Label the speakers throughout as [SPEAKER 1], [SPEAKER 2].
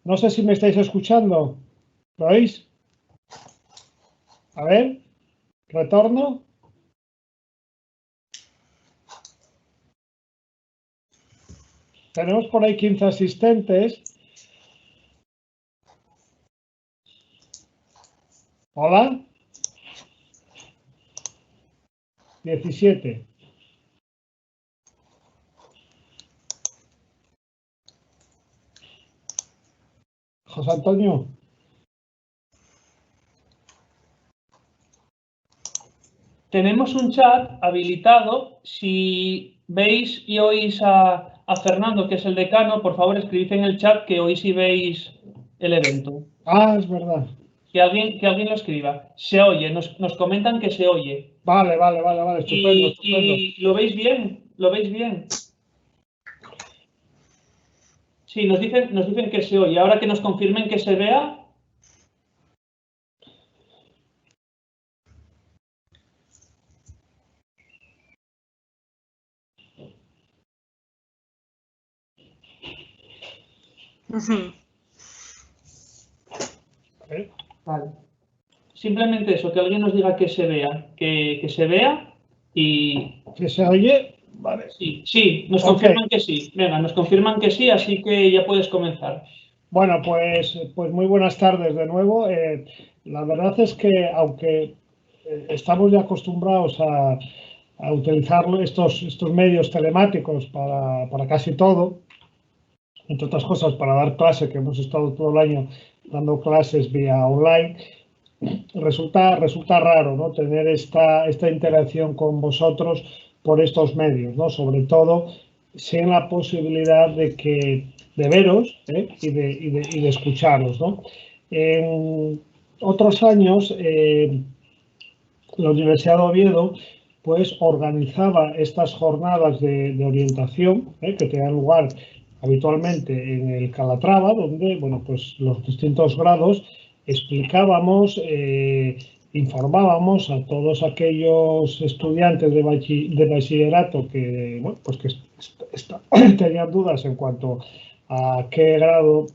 [SPEAKER 1] No sé si me estáis escuchando. ¿Lo oís? A ver, retorno. Tenemos por ahí 15 asistentes. Hola. 17. José Antonio.
[SPEAKER 2] Tenemos un chat habilitado. Si veis y oís a Fernando, que es el decano, por favor escribid en el chat que oís y veis el evento.
[SPEAKER 1] Ah, es verdad.
[SPEAKER 2] Que alguien lo escriba. Se oye, nos comentan que se oye.
[SPEAKER 1] Vale, estupendo, estupendo.
[SPEAKER 2] ¿Y lo veis bien? ¿Lo veis bien? Sí, nos dicen que se oye. Ahora que nos confirmen que se vea. Vale. Simplemente eso, que alguien nos diga que se vea, que se vea y...
[SPEAKER 1] ¿Que se oye? Vale.
[SPEAKER 2] Sí, nos confirman que sí. Venga, nos confirman que sí, así que ya puedes comenzar.
[SPEAKER 1] Bueno, pues muy buenas tardes de nuevo. La verdad es que aunque estamos ya acostumbrados a utilizar estos medios telemáticos para casi todo, entre otras cosas para dar clase, que hemos estado todo el año dando clases vía online, resulta raro, ¿no?, tener esta interacción con vosotros por estos medios, ¿no?, sobre todo sin la posibilidad de veros y de escucharos, ¿no? En otros años, la Universidad de Oviedo pues organizaba estas jornadas de orientación que tenían lugar habitualmente en el Calatrava, donde bueno, pues los distintos grados explicábamos, informábamos a todos aquellos estudiantes de bachillerato que, bueno, pues que tenían dudas en cuanto a qué grado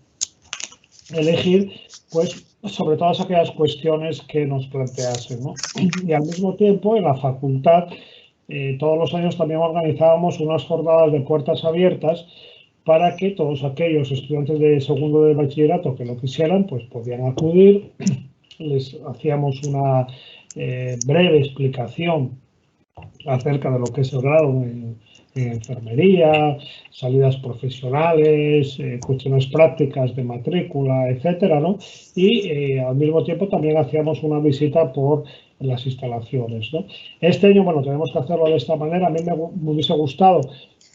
[SPEAKER 1] elegir, pues sobre todas aquellas cuestiones que nos planteasen, ¿no? Y al mismo tiempo, en la facultad, todos los años también organizábamos unas jornadas de puertas abiertas para que todos aquellos estudiantes de segundo de bachillerato que lo quisieran, pues podían acudir. Les hacíamos una breve explicación acerca de lo que es el grado en enfermería, salidas profesionales, cuestiones prácticas de matrícula, etcétera, ¿no? Y al mismo tiempo también hacíamos una visita por las instalaciones, ¿no? Este año, bueno, tenemos que hacerlo de esta manera. A mí me hubiese gustado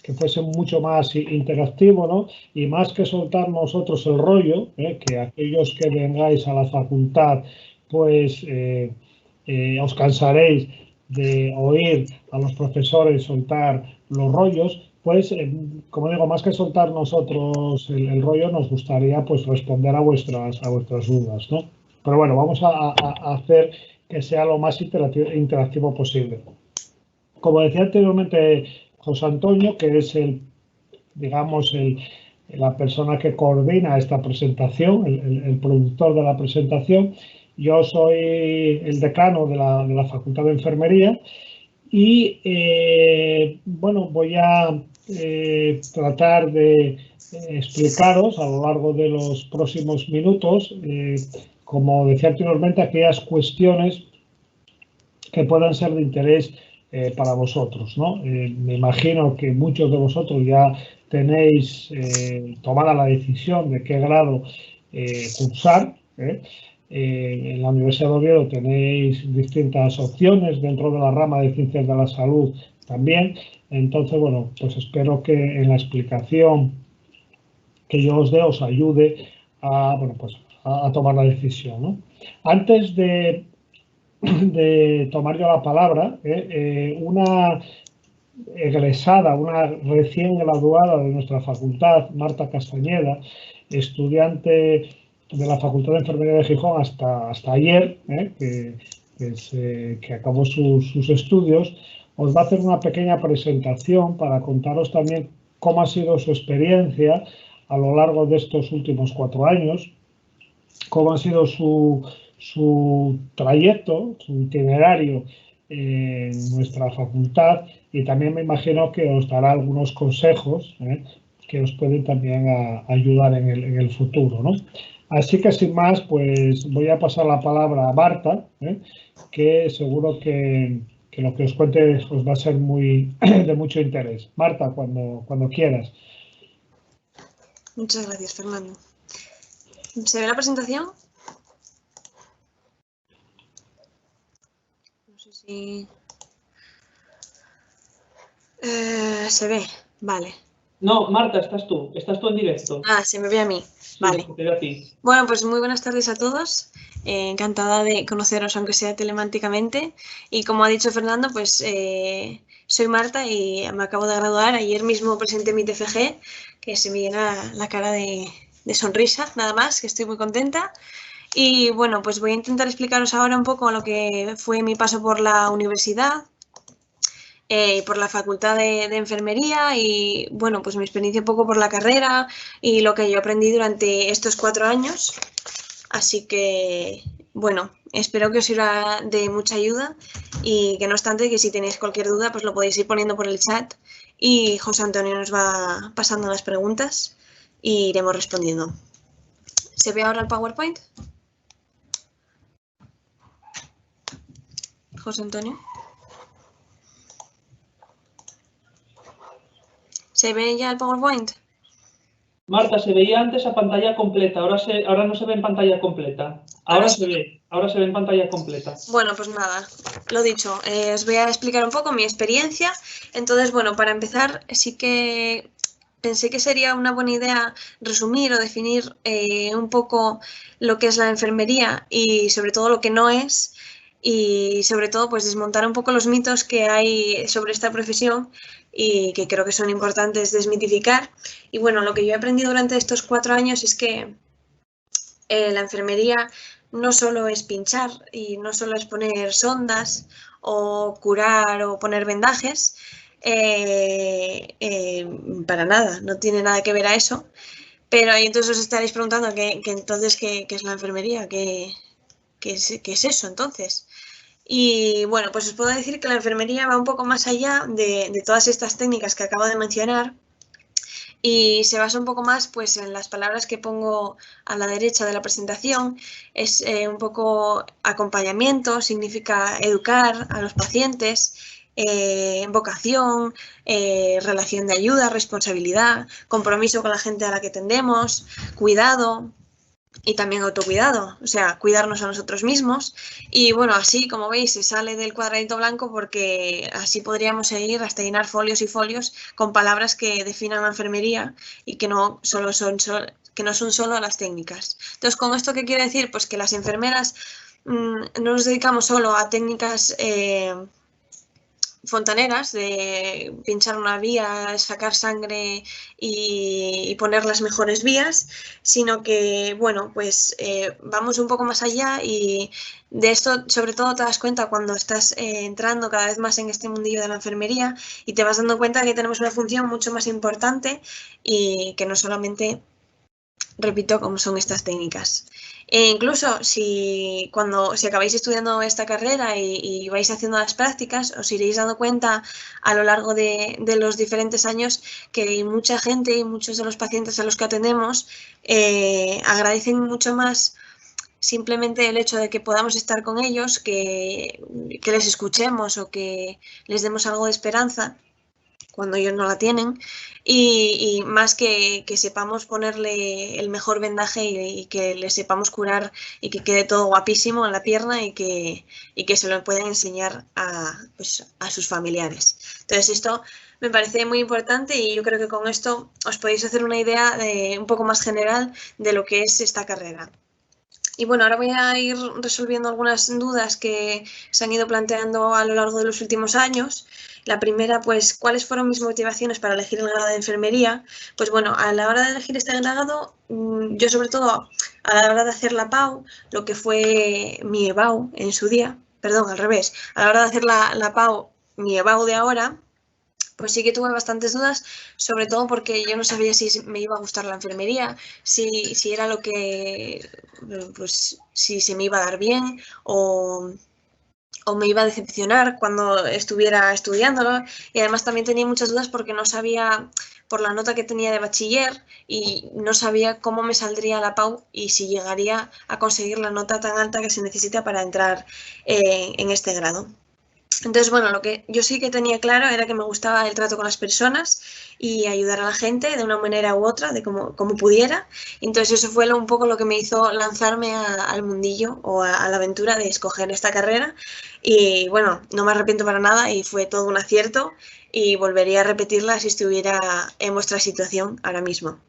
[SPEAKER 1] que fuese mucho más interactivo, ¿no? Y más que soltar nosotros el rollo, que aquellos que vengáis a la facultad, pues os cansaréis de oír a los profesores soltar los rollos, pues, como digo, más que soltar nosotros el rollo, nos gustaría pues responder a vuestras dudas, ¿no? Pero bueno, vamos a hacer que sea lo más interactivo posible. Como decía anteriormente José Antonio, que es la persona que coordina esta presentación, el productor de la presentación. Yo soy el decano de la Facultad de Enfermería y, bueno, voy a tratar de explicaros a lo largo de los próximos minutos, como decía anteriormente, aquellas cuestiones que puedan ser de interés para vosotros, ¿no? Me imagino que muchos de vosotros ya tenéis tomada la decisión de qué grado cursar. En la Universidad de Oviedo tenéis distintas opciones dentro de la rama de Ciencias de la Salud también. Entonces, bueno, pues espero que en la explicación que yo os dé os ayude bueno, pues a tomar la decisión, ¿no? Antes de tomar yo la palabra, una egresada, una recién graduada de nuestra facultad, Marta Castañeda, estudiante de la Facultad de Enfermería de Gijón hasta ayer, que acabó sus estudios, os va a hacer una pequeña presentación para contaros también cómo ha sido su experiencia a lo largo de estos últimos 4 años, cómo ha sido su trayecto, su itinerario en nuestra facultad, y también me imagino que os dará algunos consejos que os pueden también ayudar en el futuro, ¿no? Así que sin más, pues voy a pasar la palabra a Marta, que seguro que lo que os cuente os va a ser de mucho interés. Marta, cuando quieras.
[SPEAKER 3] Muchas gracias, Fernando. ¿Se ve la presentación? No sé si... se ve, vale.
[SPEAKER 2] No, Marta, estás tú en directo.
[SPEAKER 3] Ah, se me ve a mí, vale.
[SPEAKER 2] Sí, se ve a ti.
[SPEAKER 3] Bueno, pues muy buenas tardes a todos. Encantada de conoceros, aunque sea telemáticamente. Y como ha dicho Fernando, pues soy Marta y me acabo de graduar. Ayer mismo presenté mi TFG, que se me llena la cara de sonrisa, nada más, que estoy muy contenta. Y bueno, pues voy a intentar explicaros ahora un poco lo que fue mi paso por la universidad, por la facultad de enfermería y, bueno, pues mi experiencia un poco por la carrera y lo que yo aprendí durante estos 4 años. Así que, bueno, espero que os sirva de mucha ayuda y que no obstante, que si tenéis cualquier duda, pues lo podéis ir poniendo por el chat y José Antonio nos va pasando las preguntas y iremos respondiendo. ¿Se ve ahora el PowerPoint? José Antonio. ¿Se ve ya el PowerPoint?
[SPEAKER 2] Marta, se veía antes a pantalla completa, ahora no se ve en pantalla completa. Ahora se ve en pantalla completa.
[SPEAKER 3] Bueno, pues nada, lo dicho, os voy a explicar un poco mi experiencia. Entonces, bueno, para empezar, sí que pensé que sería una buena idea resumir o definir un poco lo que es la enfermería y sobre todo lo que no es, y sobre todo pues desmontar un poco los mitos que hay sobre esta profesión y que creo que son importantes desmitificar. Y bueno, lo que yo he aprendido durante estos 4 años es que la enfermería no solo es pinchar y no solo es poner sondas o curar o poner vendajes, para nada, no tiene nada que ver a eso. Pero ahí entonces os estaréis preguntando que entonces ¿qué es la enfermería? ¿Qué es eso entonces? Y bueno, pues os puedo decir que la enfermería va un poco más allá de todas estas técnicas que acabo de mencionar y se basa un poco más pues, en las palabras que pongo a la derecha de la presentación. Es un poco acompañamiento, significa educar a los pacientes, vocación, relación de ayuda, responsabilidad, compromiso con la gente a la que atendemos, cuidado, y también autocuidado, o sea, cuidarnos a nosotros mismos. Y bueno, así como veis se sale del cuadradito blanco porque así podríamos seguir hasta llenar folios y folios con palabras que definan la enfermería y que no son solo las técnicas. Entonces, ¿con esto qué quiere decir? Pues que las enfermeras no nos dedicamos solo a técnicas fontaneras de pinchar una vía, sacar sangre y poner las mejores vías, sino que, bueno, pues vamos un poco más allá y de esto sobre todo te das cuenta cuando estás entrando cada vez más en este mundillo de la enfermería y te vas dando cuenta que tenemos una función mucho más importante y que no solamente, repito, como son estas técnicas. E incluso si acabáis estudiando esta carrera y vais haciendo las prácticas, os iréis dando cuenta a lo largo de los diferentes años que hay mucha gente y muchos de los pacientes a los que atendemos agradecen mucho más simplemente el hecho de que podamos estar con ellos, que les escuchemos o que les demos algo de esperanza cuando ellos no la tienen, y más que sepamos ponerle el mejor vendaje y que le sepamos curar y que quede todo guapísimo en la pierna y que se lo puedan enseñar a sus familiares. Entonces esto me parece muy importante y yo creo que con esto os podéis hacer una idea un poco más general de lo que es esta carrera. Y bueno, ahora voy a ir resolviendo algunas dudas que se han ido planteando a lo largo de los últimos años. La primera, pues, ¿cuáles fueron mis motivaciones para elegir el grado de enfermería? Pues bueno, a la hora de elegir este grado, yo sobre todo a la hora de hacer la PAU, lo que fue mi EBAU en su día, perdón, al revés, a la hora de hacer la PAU, mi EBAU de ahora, pues sí que tuve bastantes dudas, sobre todo porque yo no sabía si me iba a gustar la enfermería, si era lo que, pues si se me iba a dar bien o me iba a decepcionar cuando estuviera estudiándolo. Y además también tenía muchas dudas porque no sabía, por la nota que tenía de bachiller, y no sabía cómo me saldría la PAU y si llegaría a conseguir la nota tan alta que se necesita para entrar en este grado. Entonces, bueno, lo que yo sí que tenía claro era que me gustaba el trato con las personas y ayudar a la gente de una manera u otra, de como pudiera. Entonces, eso fue un poco lo que me hizo lanzarme al mundillo o a la aventura de escoger esta carrera. Y bueno, no me arrepiento para nada y fue todo un acierto y volvería a repetirla si estuviera en vuestra situación ahora mismo.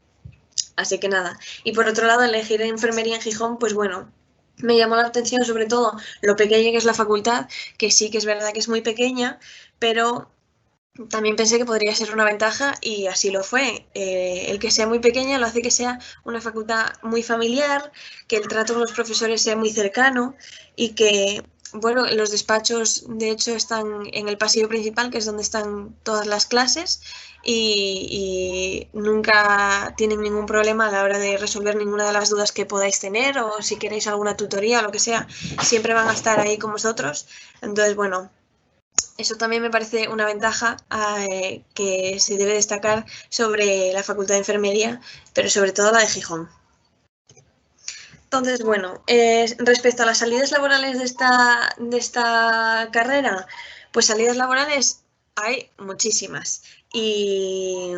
[SPEAKER 3] Así que nada. Y por otro lado, elegir enfermería en Gijón, pues bueno, me llamó la atención sobre todo lo pequeña que es la facultad, que sí que es verdad que es muy pequeña, pero también pensé que podría ser una ventaja y así lo fue. El que sea muy pequeña lo hace que sea una facultad muy familiar, que el trato con los profesores sea muy cercano y que, bueno, los despachos de hecho están en el pasillo principal, que es donde están todas las clases y nunca tienen ningún problema a la hora de resolver ninguna de las dudas que podáis tener o si queréis alguna tutoría o lo que sea, siempre van a estar ahí con vosotros. Entonces, bueno, eso también me parece una ventaja que se debe destacar sobre la Facultad de Enfermería, pero sobre todo la de Gijón. Entonces, bueno, respecto a las salidas laborales de esta carrera, pues salidas laborales hay muchísimas. Y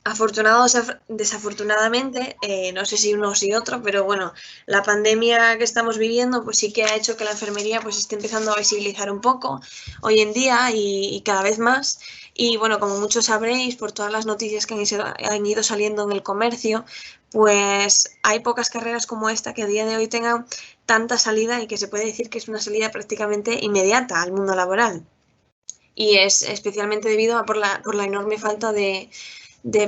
[SPEAKER 3] afortunados, desafortunadamente, no sé si uno o si otro, pero bueno, la pandemia que estamos viviendo pues sí que ha hecho que la enfermería pues esté empezando a visibilizar un poco hoy en día y cada vez más. Y bueno, como muchos sabréis por todas las noticias que han ido saliendo en el comercio, pues hay pocas carreras como esta que a día de hoy tengan tanta salida y que se puede decir que es una salida prácticamente inmediata al mundo laboral. Y es especialmente debido a por la enorme falta de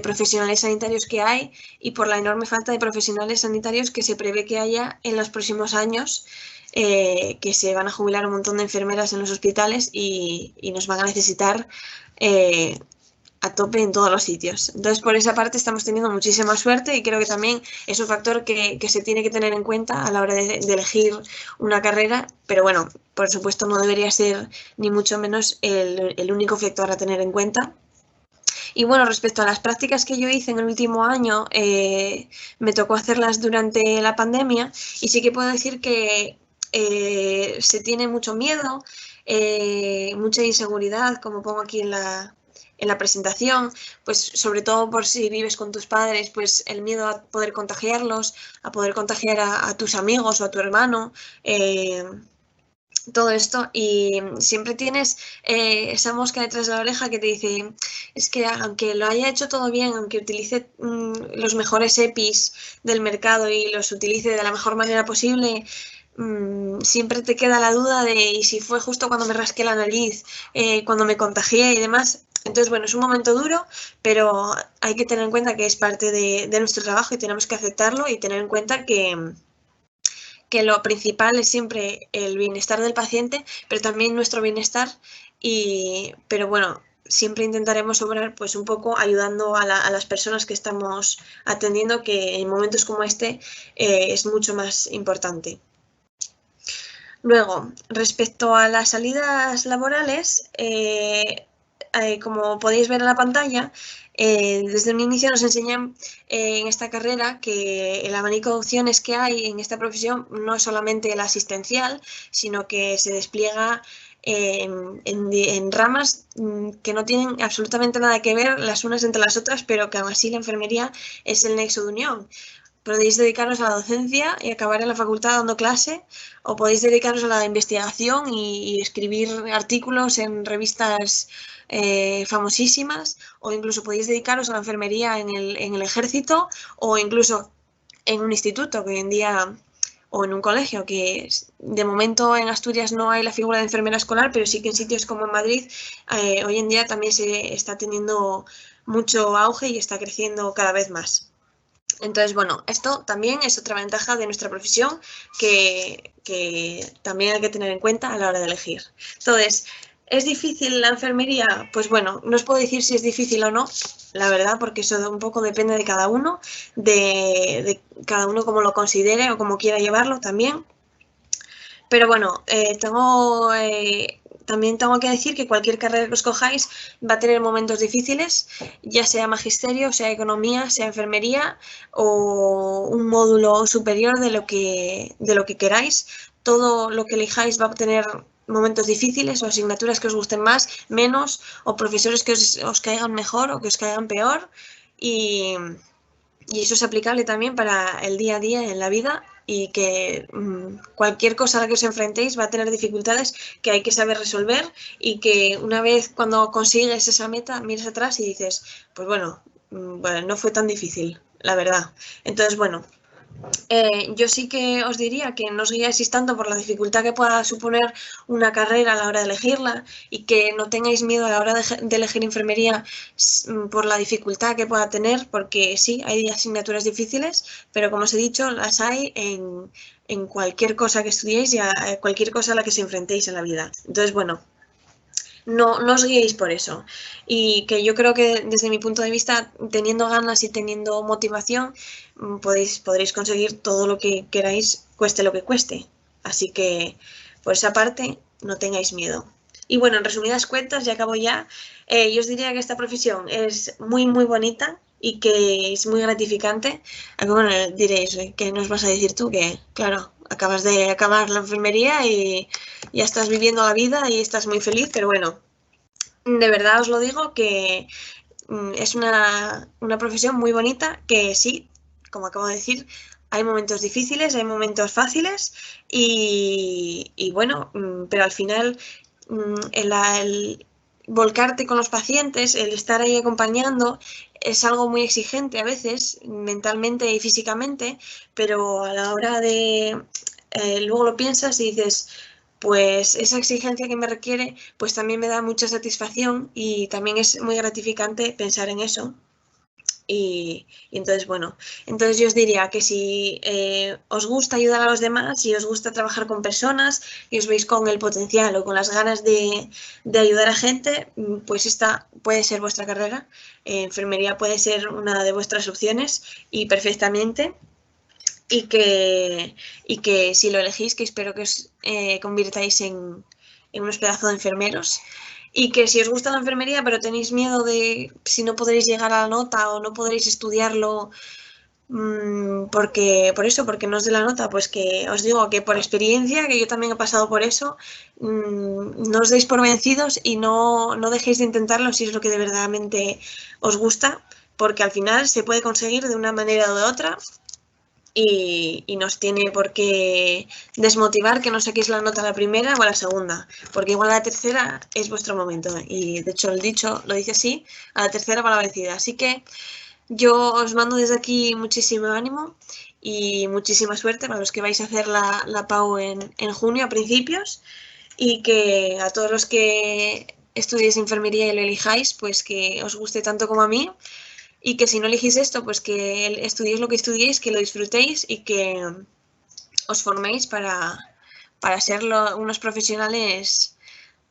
[SPEAKER 3] profesionales sanitarios que hay y por la enorme falta de profesionales sanitarios que se prevé que haya en los próximos años, que se van a jubilar un montón de enfermeras en los hospitales y nos van a necesitar a tope en todos los sitios. Entonces, por esa parte estamos teniendo muchísima suerte y creo que también es un factor que se tiene que tener en cuenta a la hora de elegir una carrera, pero bueno, por supuesto no debería ser ni mucho menos el único factor a tener en cuenta. Y bueno, respecto a las prácticas que yo hice en el último año, me tocó hacerlas durante la pandemia y sí que puedo decir que se tiene mucho miedo, mucha inseguridad, como pongo aquí en la presentación, pues sobre todo por si vives con tus padres, pues el miedo a poder contagiarlos, a poder contagiar a tus amigos o a tu hermano, todo esto, y siempre tienes esa mosca detrás de la oreja que te dice, es que aunque lo haya hecho todo bien, aunque utilice los mejores EPIs del mercado y los utilice de la mejor manera posible, siempre te queda la duda de y si fue justo cuando me rasqué la nariz, cuando me contagié y demás. Entonces, bueno, es un momento duro, pero hay que tener en cuenta que es parte de nuestro trabajo y tenemos que aceptarlo y tener en cuenta que lo principal es siempre el bienestar del paciente, pero también nuestro bienestar. Pero bueno, siempre intentaremos obrar pues un poco ayudando a las personas que estamos atendiendo, que en momentos como este es mucho más importante. Luego, respecto a las salidas laborales, como podéis ver en la pantalla, desde un inicio nos enseñan en esta carrera que el abanico de opciones que hay en esta profesión no es solamente el asistencial, sino que se despliega en ramas que no tienen absolutamente nada que ver las unas entre las otras, pero que aún así la enfermería es el nexo de unión. Podéis dedicaros a la docencia y acabar en la facultad dando clase, o podéis dedicaros a la investigación y escribir artículos en revistas famosísimas, o incluso podéis dedicaros a la enfermería en el ejército o incluso en un instituto que hoy en día, o en un colegio, que de momento en Asturias no hay la figura de enfermera escolar, pero sí que en sitios como en Madrid hoy en día también se está teniendo mucho auge y está creciendo cada vez más. Entonces, bueno, esto también es otra ventaja de nuestra profesión que también hay que tener en cuenta a la hora de elegir. Entonces, ¿Es difícil la enfermería? Pues bueno, no os puedo decir si es difícil o no, la verdad, porque eso un poco depende de cada uno, de cada uno como lo considere o como quiera llevarlo también. Pero bueno, también tengo que decir que cualquier carrera que escojáis va a tener momentos difíciles, ya sea magisterio, sea economía, sea enfermería o un módulo superior de lo que queráis. Todo lo que elijáis va a tener momentos difíciles o asignaturas que os gusten más, menos, o profesores que os caigan mejor o que os caigan peor. Y, y eso es aplicable también para el día a día en la vida y que cualquier cosa a la que os enfrentéis va a tener dificultades que hay que saber resolver y que una vez cuando consigues esa meta miras atrás y dices, pues bueno, no fue tan difícil, la verdad. Entonces, bueno, yo sí que os diría que no os guiáis tanto por la dificultad que pueda suponer una carrera a la hora de elegirla y que no tengáis miedo a la hora de elegir enfermería por la dificultad que pueda tener, porque sí, hay asignaturas difíciles, pero como os he dicho, las hay en cualquier cosa que estudiéis y a cualquier cosa a la que os enfrentéis en la vida. Entonces, bueno, no os guiéis por eso. Y que yo creo que desde mi punto de vista, teniendo ganas y teniendo motivación, podréis conseguir todo lo que queráis, cueste lo que cueste. Así que por esa parte, no tengáis miedo. Y bueno, en resumidas cuentas, ya acabo ya, yo os diría que esta profesión es muy, muy bonita y que es muy gratificante. Aunque bueno, diréis, ¿qué nos vas a decir tú? Que claro, acabas de acabar la enfermería y ya estás viviendo la vida y estás muy feliz, pero bueno, de verdad os lo digo que es una profesión muy bonita que sí, como acabo de decir, hay momentos difíciles, hay momentos fáciles y bueno, pero al final el volcarte con los pacientes, el estar ahí acompañando, es algo muy exigente a veces, mentalmente y físicamente, pero a la hora de luego lo piensas y dices, pues esa exigencia que me requiere, pues también me da mucha satisfacción y también es muy gratificante pensar en eso. Y entonces, bueno, entonces yo os diría que si os gusta ayudar a los demás y os gusta trabajar con personas y os veis con el potencial o con las ganas de ayudar a gente, pues esta puede ser vuestra carrera. Enfermería puede ser una de vuestras opciones y perfectamente. Y que si lo elegís, que espero que os convirtáis en unos pedazos de enfermeros. Y que si os gusta la enfermería, pero tenéis miedo de si no podréis llegar a la nota o no podréis estudiarlo porque no os dé la nota, pues que os digo que por experiencia, que yo también he pasado por eso, no os deis por vencidos y no dejéis de intentarlo si es lo que de verdaderamente os gusta, porque al final se puede conseguir de una manera o de otra. Y no os tiene por qué desmotivar que no saquéis la nota a la primera o a la segunda, porque igual a la tercera es vuestro momento. Y de hecho el dicho lo dice así, a la tercera va la vencida. Así que yo os mando desde aquí muchísimo ánimo y muchísima suerte para los que vais a hacer la PAU en junio a principios y que a todos los que estudiéis enfermería y lo elijáis, pues que os guste tanto como a mí. Y que si no elegís esto, pues que estudiéis lo que estudiéis, que lo disfrutéis y que os forméis para ser unos profesionales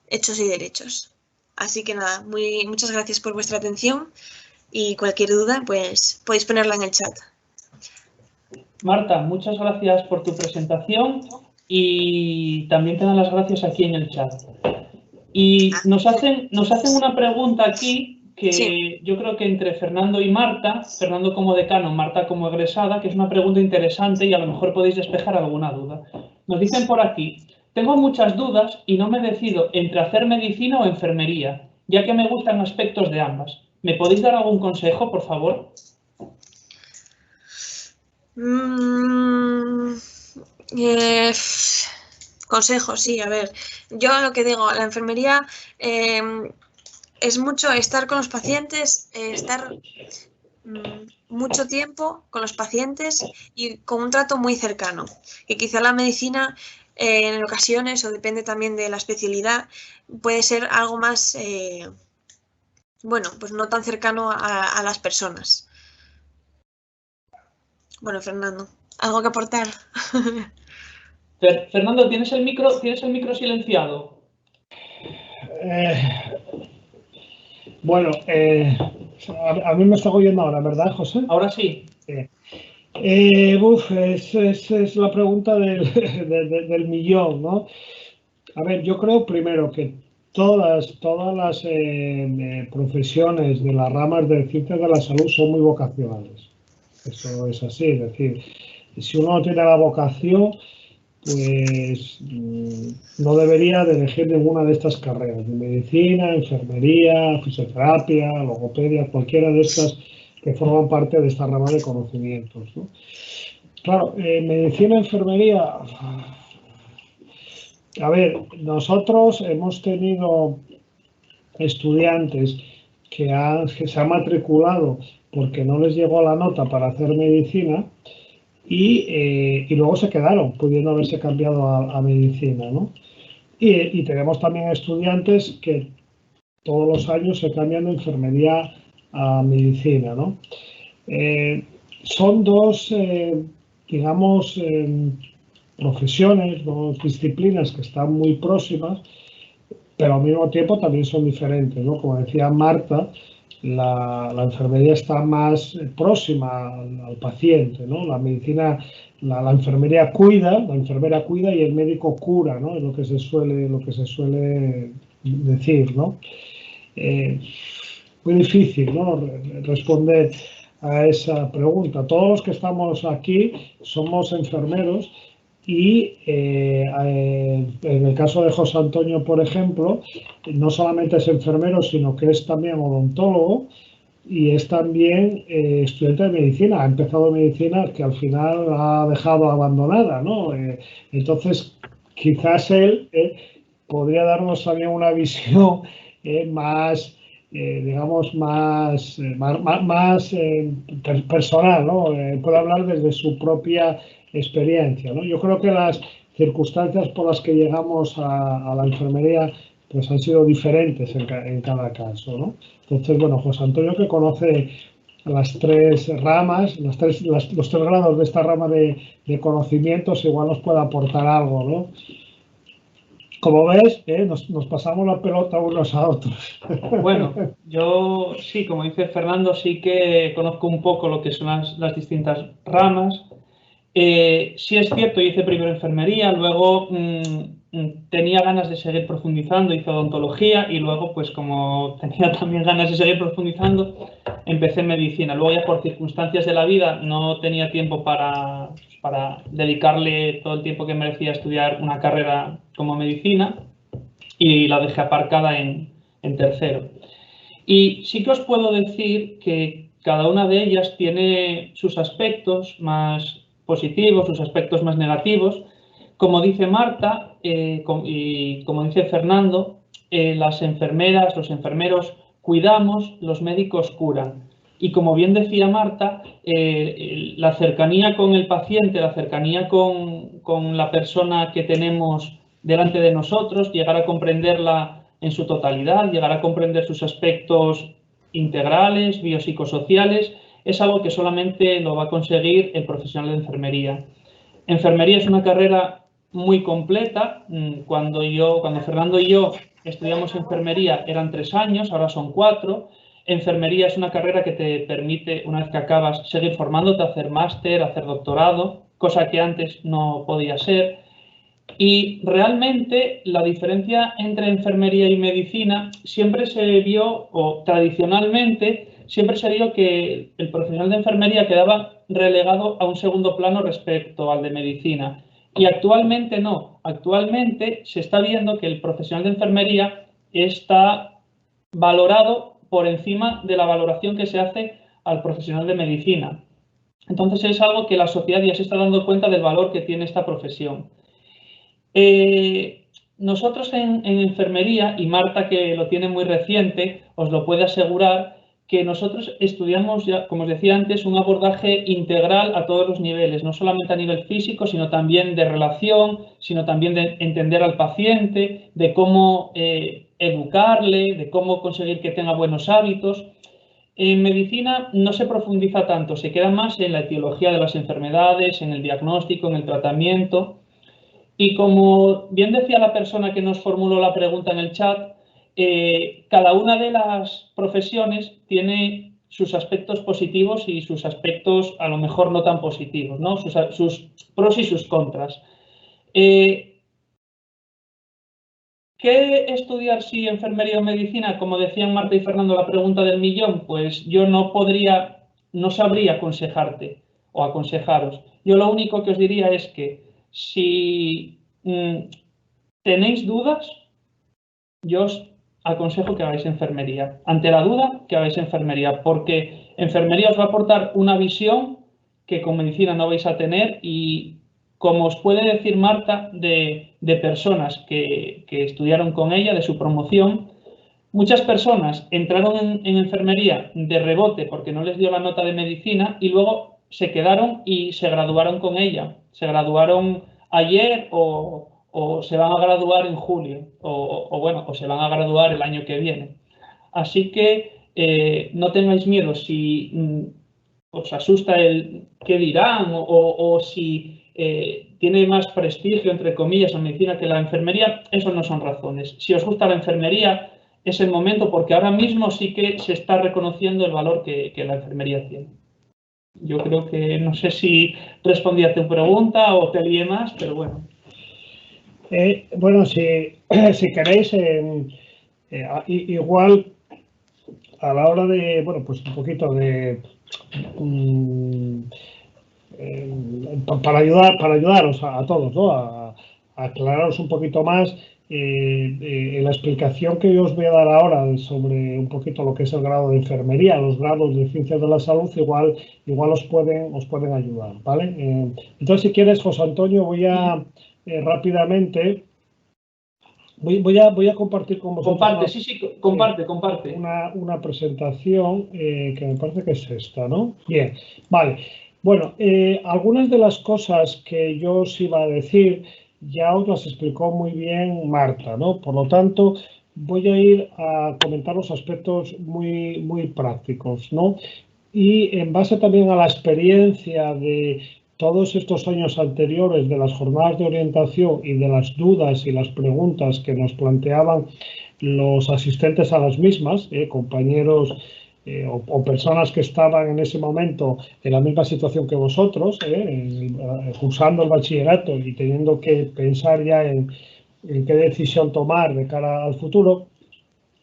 [SPEAKER 3] hechos y derechos. Así que nada, muchas gracias por vuestra atención y cualquier duda, pues podéis ponerla en el chat.
[SPEAKER 2] Marta, muchas gracias por tu presentación y también te dan las gracias aquí en el chat. Y nos hacen una pregunta aquí que sí, yo creo que entre Fernando y Marta, Fernando como decano, Marta como egresada, que es una pregunta interesante y a lo mejor podéis despejar alguna duda. Nos dicen por aquí, tengo muchas dudas y no me decido entre hacer medicina o enfermería, ya que me gustan aspectos de ambas. ¿Me podéis dar algún consejo, por favor?
[SPEAKER 3] Consejos, sí, a ver. Yo lo que digo, la enfermería es mucho estar con los pacientes, estar mucho tiempo con los pacientes y con un trato muy cercano. Que quizá la medicina en ocasiones, o depende también de la especialidad, puede ser algo más, bueno, pues no tan cercano a las personas. Bueno, Fernando, ¿algo que aportar?
[SPEAKER 2] Fernando, ¿tienes el micro silenciado?
[SPEAKER 1] Bueno, a mí me está oyendo ahora, ¿verdad, José?
[SPEAKER 2] Ahora sí.
[SPEAKER 1] Es la pregunta del millón, ¿no? A ver, yo creo primero que todas las profesiones de las ramas de ciencias de la salud son muy vocacionales. Eso es así, es decir, si uno tiene la vocación, pues no debería de elegir ninguna de estas carreras, de medicina, enfermería, fisioterapia, logopedia, cualquiera de estas que forman parte de esta rama de conocimientos, ¿no? Claro, medicina, enfermería. A ver, nosotros hemos tenido estudiantes que se han matriculado porque no les llegó la nota para hacer medicina y luego se quedaron, pudiendo haberse cambiado a medicina, ¿no? Y tenemos también estudiantes que todos los años se cambian de enfermería a medicina, ¿no? Son dos, digamos, profesiones, dos disciplinas que están muy próximas, pero al mismo tiempo también son diferentes, ¿no? Como decía Marta, la enfermería está más próxima al paciente, ¿no? La medicina, la enfermería cuida, la enfermera cuida y el médico cura, ¿no? Es lo que se suele decir, ¿no? Muy difícil, ¿no? Responder a esa pregunta. Todos los que estamos aquí somos enfermeros y en el caso de José Antonio, por ejemplo, no solamente es enfermero, sino que es también odontólogo y es también estudiante de medicina. Ha empezado medicina que al final ha dejado abandonada, ¿no? Entonces, quizás él podría darnos también una visión más, digamos, más personal, ¿no? Puede hablar desde su propia experiencia, ¿no? Yo creo que las circunstancias por las que llegamos a la enfermería pues han sido diferentes en cada caso, ¿no? Entonces, bueno, José Antonio, que conoce las tres ramas, los tres grados de esta rama de conocimientos, igual nos puede aportar algo, ¿no? Como ves, nos pasamos la pelota unos a otros.
[SPEAKER 2] Bueno, yo sí, como dice Fernando, sí que conozco un poco lo que son las distintas ramas. Sí es cierto, hice primero enfermería, luego tenía ganas de seguir profundizando, hice odontología y luego, pues como tenía también ganas de seguir profundizando, empecé medicina. Luego ya por circunstancias de la vida no tenía tiempo para dedicarle todo el tiempo que merecía estudiar una carrera como medicina y la dejé aparcada en tercero. Y sí que os puedo decir que cada una de ellas tiene sus aspectos más positivos, sus aspectos más negativos. Como dice Marta y como dice Fernando, las enfermeras, los enfermeros cuidamos, los médicos curan. Y como bien decía Marta, la cercanía con el paciente, la cercanía con la persona que tenemos delante de nosotros, llegar a comprenderla en su totalidad, llegar a comprender sus aspectos integrales, biopsicosociales, es algo que solamente lo va a conseguir el profesional de enfermería. Enfermería es una carrera muy completa. Cuando Fernando y yo estudiamos enfermería eran 3 años, ahora son 4. Enfermería es una carrera que te permite, una vez que acabas, seguir formándote, hacer máster, hacer doctorado, cosa que antes no podía ser. Y realmente la diferencia entre enfermería y medicina siempre se vio, o tradicionalmente, siempre se vio que el profesional de enfermería quedaba relegado a un segundo plano respecto al de medicina. Y actualmente no. Actualmente se está viendo que el profesional de enfermería está valorado por encima de la valoración que se hace al profesional de medicina. Entonces es algo que la sociedad ya se está dando cuenta del valor que tiene esta profesión. Nosotros en enfermería, y Marta, que lo tiene muy reciente, os lo puede asegurar, que nosotros estudiamos, ya, como os decía antes, un abordaje integral a todos los niveles, no solamente a nivel físico, sino también de relación, sino también de entender al paciente, de cómo educarle, de cómo conseguir que tenga buenos hábitos. En medicina no se profundiza tanto, se queda más en la etiología de las enfermedades, en el diagnóstico, en el tratamiento. Y como bien decía la persona que nos formuló la pregunta en el chat, cada una de las profesiones tiene sus aspectos positivos y sus aspectos a lo mejor no tan positivos, ¿no? Sus pros y sus contras. ¿Qué estudiar si enfermería o medicina? Como decían Marta y Fernando, la pregunta del millón, pues yo no sabría aconsejarte o aconsejaros. Yo lo único que os diría es que si tenéis dudas, yo os aconsejo que hagáis enfermería. Ante la duda, que hagáis enfermería, porque enfermería os va a aportar una visión que con medicina no vais a tener y, como os puede decir Marta, de personas que estudiaron con ella, de su promoción, muchas personas entraron en enfermería de rebote porque no les dio la nota de medicina y luego se quedaron y se graduaron con ella. Se graduaron ayer o se van a graduar en julio o se van a graduar el año que viene. Así que no tengáis miedo si os asusta el qué dirán o si tiene más prestigio, entre comillas, en medicina que la enfermería. Eso no son razones. Si os gusta la enfermería, es el momento, porque ahora mismo sí que se está reconociendo el valor que la enfermería tiene. Yo creo que, no sé si respondí a tu pregunta o te lié más, pero bueno.
[SPEAKER 1] Bueno, si queréis, igual a la hora de, bueno, pues un poquito de para ayudaros a todos, ¿no? A aclararos un poquito más la explicación que yo os voy a dar ahora sobre un poquito lo que es el grado de enfermería, los grados de ciencias de la salud, igual os pueden ayudar, ¿vale? Entonces, si quieres, José Antonio, voy a rápidamente voy a compartir con vosotros.
[SPEAKER 2] Comparte.
[SPEAKER 1] Una presentación que me parece que es esta, ¿no? Bien, vale. Bueno, algunas de las cosas que yo os iba a decir ya os las explicó muy bien Marta, ¿no? Por lo tanto, voy a ir a comentar los aspectos muy prácticos, ¿no? Y en base también a la experiencia de todos estos años anteriores de las jornadas de orientación y de las dudas y las preguntas que nos planteaban los asistentes a las mismas, compañeros o personas que estaban en ese momento en la misma situación que vosotros, cursando el bachillerato y teniendo que pensar ya en qué decisión tomar de cara al futuro.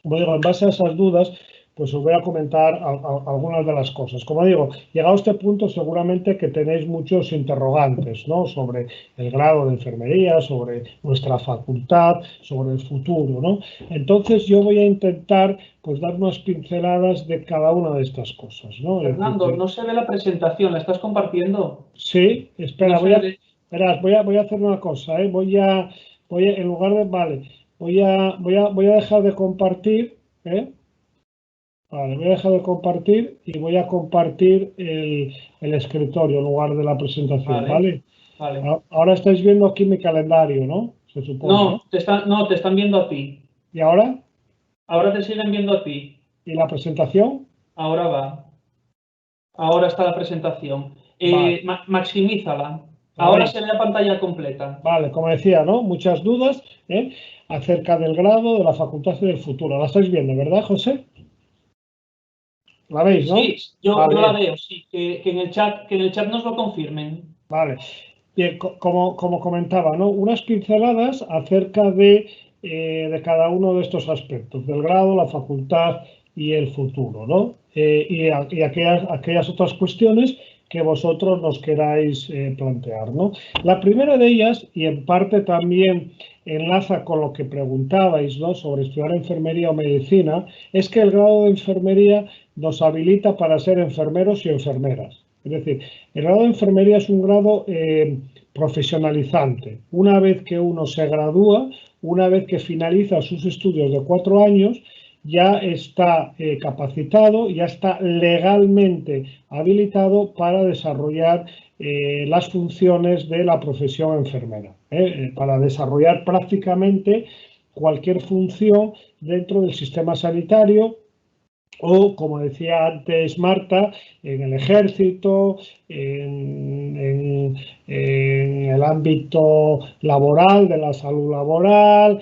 [SPEAKER 1] Bueno, en base a esas dudas, pues os voy a comentar algunas de las cosas. Como digo, llegado a este punto seguramente que tenéis muchos interrogantes, ¿no? Sobre el grado de enfermería, sobre nuestra facultad, sobre el futuro, ¿no? Entonces yo voy a intentar pues dar unas pinceladas de cada una de estas cosas, ¿no?
[SPEAKER 2] Fernando, no se ve la presentación, ¿la estás compartiendo?
[SPEAKER 1] Sí, espera,
[SPEAKER 2] no
[SPEAKER 1] voy a hacer una cosa, voy a en lugar de, vale, voy a dejar de compartir, Vale, voy a dejar de compartir y voy a compartir el escritorio en lugar de la presentación, ¿vale?
[SPEAKER 2] Vale.
[SPEAKER 1] Ahora estáis viendo aquí mi calendario, ¿no? Se supone.
[SPEAKER 2] No, te están viendo a ti.
[SPEAKER 1] ¿Y ahora?
[SPEAKER 2] Ahora te siguen viendo a ti.
[SPEAKER 1] ¿Y la presentación?
[SPEAKER 2] Ahora va. Ahora está la presentación.
[SPEAKER 1] Vale.
[SPEAKER 2] Maximízala. Ahora se ve la pantalla completa.
[SPEAKER 1] Vale, como decía, ¿no? Muchas dudas acerca del grado, de la facultad y del futuro. La estáis viendo, ¿verdad, José? ¿La veis, no?
[SPEAKER 2] Sí, yo la veo, sí. Que en el chat nos lo confirmen.
[SPEAKER 1] Vale. Bien, como comentaba, ¿no? Unas pinceladas acerca de cada uno de estos aspectos, del grado, la facultad y el futuro, ¿no? Y aquellas otras cuestiones que vosotros nos queráis plantear, ¿no? La primera de ellas, y en parte también enlaza con lo que preguntabais, ¿no? Sobre estudiar enfermería o medicina, es que el grado de enfermería nos habilita para ser enfermeros y enfermeras. Es decir, el grado de enfermería es un grado profesionalizante. Una vez que uno se gradúa, una vez que finaliza sus estudios de 4 años, ya está capacitado, ya está legalmente habilitado para desarrollar las funciones de la profesión enfermera, para desarrollar prácticamente cualquier función dentro del sistema sanitario O, como decía antes Marta, en el ejército, en el ámbito laboral, de la salud laboral,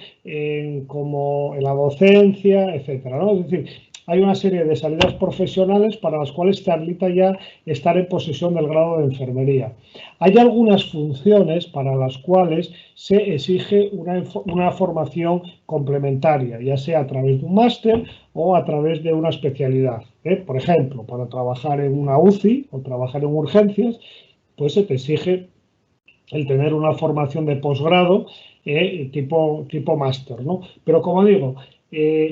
[SPEAKER 1] como en la docencia, etcétera, ¿no? Es decir, hay una serie de salidas profesionales para las cuales te habilita ya estar en posesión del grado de enfermería. Hay algunas funciones para las cuales se exige una formación complementaria, ya sea a través de un máster o a través de una especialidad. Por ejemplo, para trabajar en una UCI o trabajar en urgencias, pues se te exige el tener una formación de posgrado tipo máster, ¿no? Pero como digo,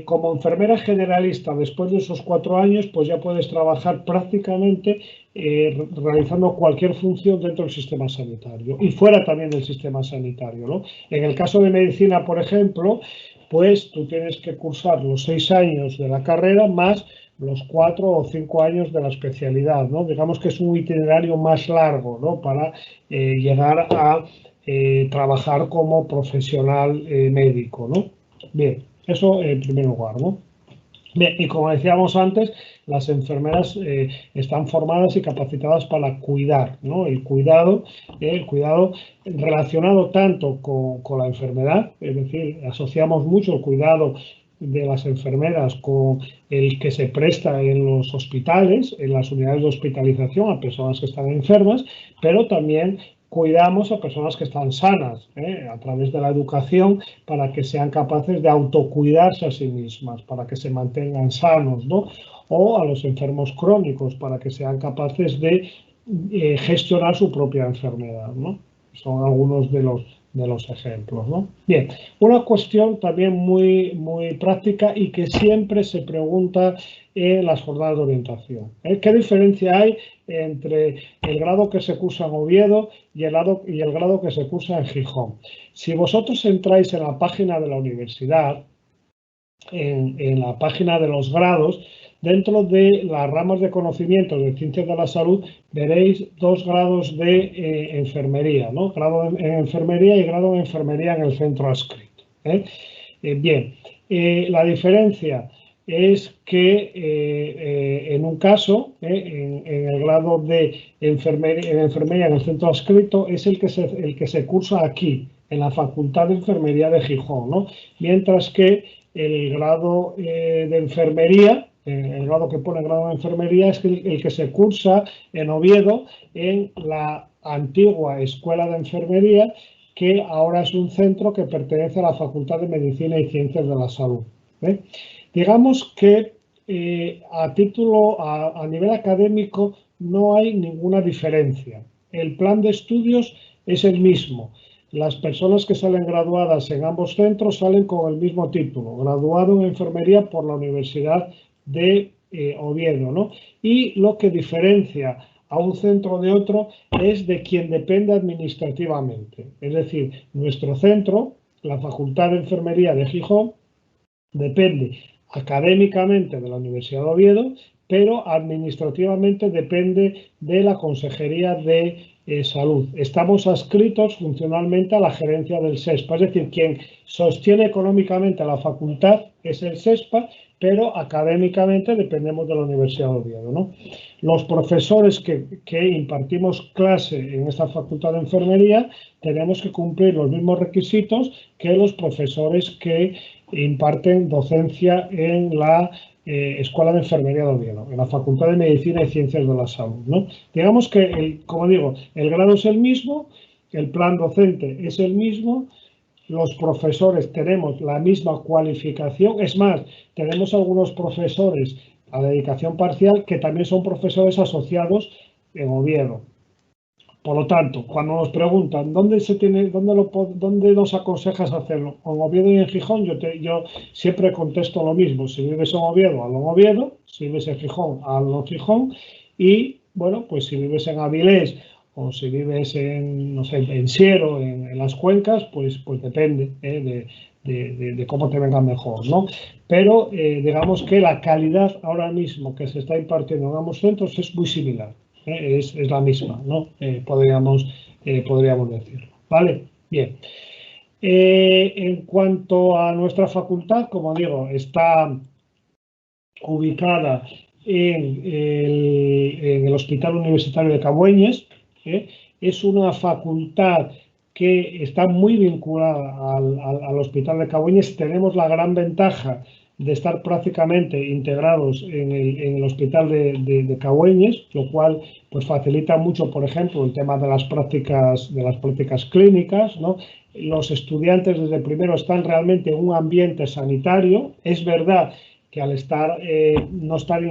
[SPEAKER 1] como enfermera generalista, después de esos 4 años, pues ya puedes trabajar prácticamente realizando cualquier función dentro del sistema sanitario y fuera también del sistema sanitario, ¿no? En el caso de medicina, por ejemplo, pues tú tienes que cursar los 6 años de la carrera más los 4 o 5 años de la especialidad, ¿no? Digamos que es un itinerario más largo, ¿no? Para llegar a trabajar como profesional médico, ¿no? Bien, eso en primer lugar, ¿no? Bien, y como decíamos antes, las enfermeras están formadas y capacitadas para cuidar, ¿no? El cuidado relacionado tanto con la enfermedad, es decir, asociamos mucho el cuidado de las enfermeras con el que se presta en los hospitales, en las unidades de hospitalización a personas que están enfermas, pero también cuidamos a personas que están sanas, a través de la educación para que sean capaces de autocuidarse a sí mismas, para que se mantengan sanos, ¿no? O a los enfermos crónicos para que sean capaces de gestionar su propia enfermedad, ¿no? Son algunos de los ejemplos, ¿no? Bien, una cuestión también muy práctica y que siempre se pregunta en las jornadas de orientación. ¿Qué diferencia hay entre el grado que se cursa en Oviedo y el grado que se cursa en Gijón? Si vosotros entráis en la página de la universidad, en la página de los grados, dentro de las ramas de conocimientos de Ciencias de la Salud, veréis 2 grados de enfermería, ¿no? Grado en enfermería y grado de enfermería en el centro adscrito. Bien, la diferencia es que en un caso, en el grado de enfermería en el centro adscrito, es el que se cursa aquí, en la Facultad de Enfermería de Gijón, ¿no? Mientras que el grado de enfermería, el grado que pone grado de enfermería, es el que se cursa en Oviedo, en la antigua Escuela de Enfermería, que ahora es un centro que pertenece a la Facultad de Medicina y Ciencias de la Salud. Digamos que a nivel académico no hay ninguna diferencia. El plan de estudios es el mismo. Las personas que salen graduadas en ambos centros salen con el mismo título, graduado en enfermería por la Universidad de Oviedo, ¿no? Y lo que diferencia a un centro de otro es de quien depende administrativamente. Es decir, nuestro centro, la Facultad de Enfermería de Gijón, depende académicamente de la Universidad de Oviedo, pero administrativamente depende de la Consejería de Salud. Estamos adscritos funcionalmente a la gerencia del SESPA, es decir, quien sostiene económicamente a la facultad es el SESPA, pero académicamente dependemos de la Universidad de Oviedo, ¿no? Los profesores que impartimos clase en esta Facultad de Enfermería tenemos que cumplir los mismos requisitos que los profesores que imparten docencia en la Escuela de Enfermería de Oviedo, en la Facultad de Medicina y Ciencias de la Salud, ¿no? Digamos que, como digo, el grado es el mismo, el plan docente es el mismo, los profesores tenemos la misma cualificación, es más, tenemos algunos profesores a dedicación parcial que también son profesores asociados en Oviedo. Por lo tanto, cuando nos preguntan dónde nos aconsejas hacerlo, en Oviedo y en Gijón, yo siempre contesto lo mismo. Si vives en Oviedo, hazlo en Oviedo. Si vives en Gijón, hazlo en Gijón. Y, bueno, pues si vives en Avilés o si vives en, no sé, en Siero, en las Cuencas, pues depende de cómo te venga mejor, ¿no? Pero digamos que la calidad ahora mismo que se está impartiendo en ambos centros es muy similar. Es la misma, ¿no? Podríamos decirlo. ¿Vale? Bien. En cuanto a nuestra facultad, como digo, está ubicada en el Hospital Universitario de Cabueñes. Es una facultad que está muy vinculada al Hospital de Cabueñes. Tenemos la gran ventaja de estar prácticamente integrados en el Hospital de Cabueñes, lo cual pues facilita mucho, por ejemplo, el tema de las prácticas clínicas, ¿no? Los estudiantes desde primero están realmente en un ambiente sanitario. Es verdad que al estar no estar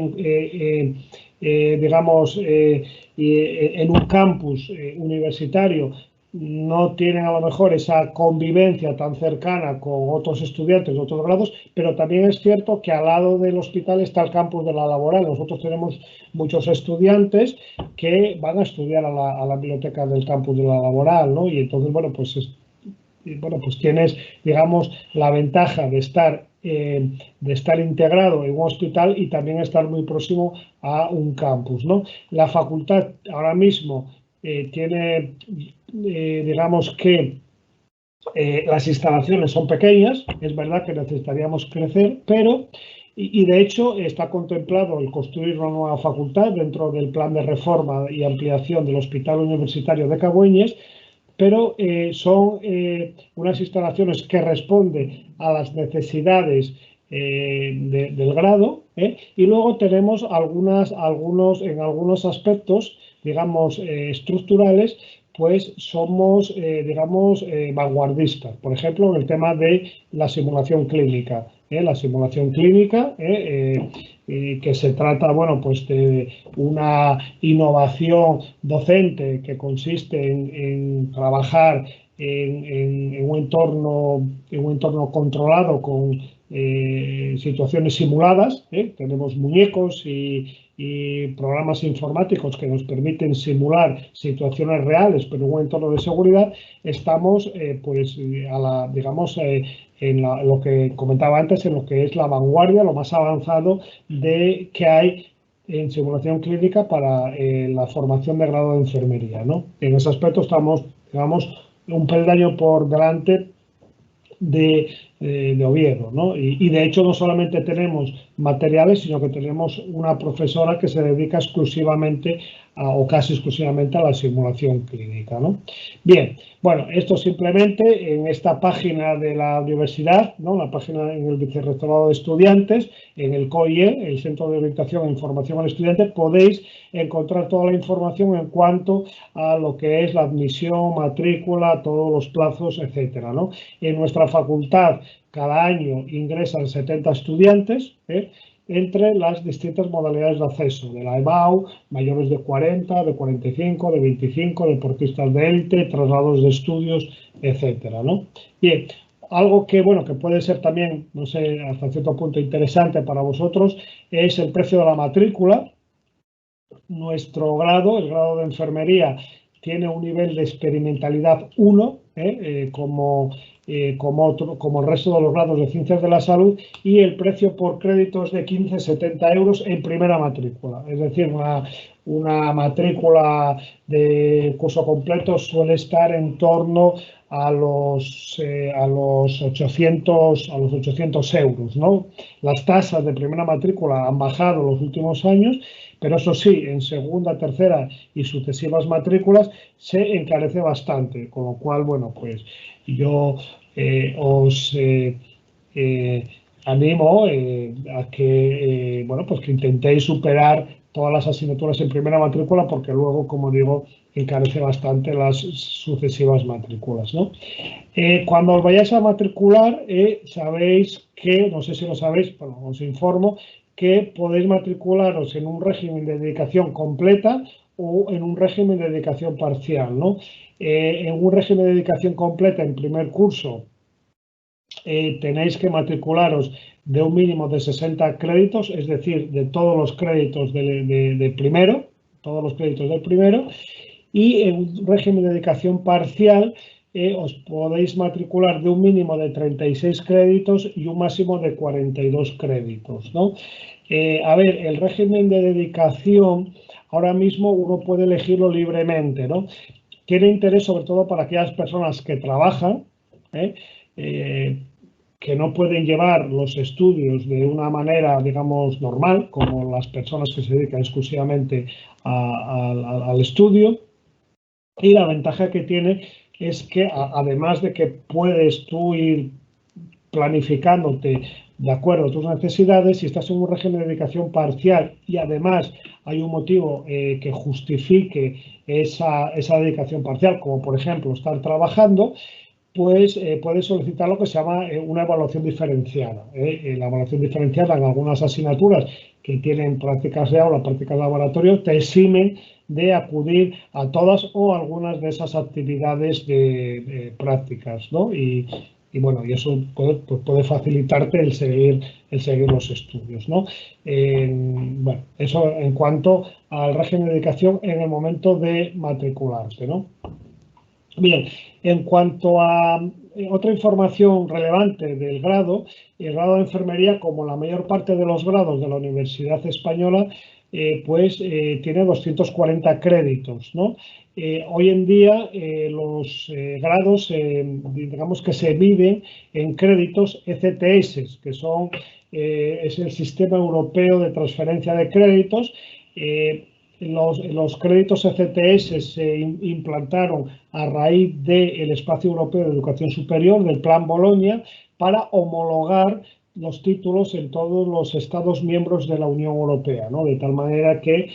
[SPEAKER 1] digamos en un campus universitario, no tienen a lo mejor esa convivencia tan cercana con otros estudiantes de otros grados, pero también es cierto que al lado del hospital está el campus de la laboral. Nosotros tenemos muchos estudiantes que van a estudiar a la biblioteca del campus de la laboral, ¿no? Y entonces, bueno, pues tienes, digamos, la ventaja de estar integrado en un hospital y también estar muy próximo a un campus, ¿no? La facultad ahora mismo tiene, digamos que las instalaciones son pequeñas. Es verdad que necesitaríamos crecer, pero, y de hecho está contemplado el construir una nueva facultad dentro del plan de reforma y ampliación del Hospital Universitario de Cabueñes, pero son unas instalaciones que responden a las necesidades del grado, y luego tenemos en algunos aspectos, digamos, estructurales, pues somos, digamos, vanguardistas. Por ejemplo, en el tema de la simulación clínica. La simulación clínica, que se trata, bueno, pues de una innovación docente que consiste en trabajar en un entorno controlado con situaciones simuladas. Tenemos muñecos y programas informáticos que nos permiten simular situaciones reales, pero en un entorno de seguridad. Estamos, pues, digamos, en lo que comentaba antes, en lo que es la vanguardia, lo más avanzado que hay en simulación clínica para la formación de grado de enfermería, ¿no? En ese aspecto estamos, digamos, un peldaño por delante de Oviedo, ¿no? Y de hecho no solamente tenemos materiales, sino que tenemos una profesora que se dedica exclusivamente o casi exclusivamente a la simulación clínica, ¿no? Bien, bueno, esto simplemente en esta página de la universidad, ¿no? La página en el Vicerrectorado de Estudiantes, en el COIE, el Centro de Orientación e Información al Estudiante, podéis encontrar toda la información en cuanto a lo que es la admisión, matrícula, todos los plazos, etcétera, ¿no? En nuestra facultad cada año ingresan 70 estudiantes, entre las distintas modalidades de acceso, de la EBAU, mayores de 40, de 45, de 25, deportistas de élite, traslados de estudios, etcétera, ¿no? Bien, algo que, bueno, que puede ser también, no sé, hasta cierto punto interesante para vosotros, es el precio de la matrícula. Nuestro grado, el grado de enfermería, tiene un nivel de experimentalidad 1, como el resto de los grados de ciencias de la salud, y el precio por crédito es de 15,70 euros en primera matrícula. Es decir, una matrícula de curso completo suele estar en torno a los 800 euros, ¿no? Las tasas de primera matrícula han bajado en los últimos años, pero eso sí, en segunda, tercera y sucesivas matrículas se encarece bastante, con lo cual, bueno, pues yo os animo a que, bueno, pues que intentéis superar todas las asignaturas en primera matrícula, porque luego, como digo, encarece bastante las sucesivas matrículas, ¿no? Cuando os vayáis a matricular, sabéis que, no sé si lo sabéis, pero os informo, que podéis matricularos en un régimen de dedicación completa o en un régimen de dedicación parcial, ¿no? En un régimen de dedicación completa, en primer curso, tenéis que matricularos de un mínimo de 60 créditos, es decir, de todos los créditos de primero, todos los créditos del primero, y en un régimen de dedicación parcial os podéis matricular de un mínimo de 36 créditos y un máximo de 42 créditos, ¿no? A ver, el régimen de dedicación, ahora mismo uno puede elegirlo libremente, ¿no? Tiene interés sobre todo para aquellas personas que trabajan, que no pueden llevar los estudios de una manera, digamos, normal, como las personas que se dedican exclusivamente al estudio. Y la ventaja que tiene es que, además de que puedes tú ir planificándote de acuerdo a tus necesidades, si estás en un régimen de dedicación parcial y además hay un motivo que justifique esa dedicación parcial, como por ejemplo estar trabajando, pues puedes solicitar lo que se llama una evaluación diferenciada. La evaluación diferenciada en algunas asignaturas que tienen prácticas de aula, prácticas de laboratorio, te eximen de acudir a todas o algunas de esas actividades de prácticas, ¿no? Y bueno, y eso puede facilitarte el seguir los estudios, ¿no? Bueno, eso en cuanto al régimen de dedicación en el momento de matricularte, ¿no? Bien, en cuanto a otra información relevante del grado, el grado de enfermería, como la mayor parte de los grados de la Universidad Española, pues tiene 240 créditos, ¿no? Hoy en día los grados, digamos que se miden en créditos ECTS, que es el Sistema Europeo de Transferencia de Créditos. Los créditos ECTS se implantaron a raíz del Espacio Europeo de Educación Superior, del Plan Bolonia, para homologar los títulos en todos los Estados miembros de la Unión Europea, ¿no? De tal manera que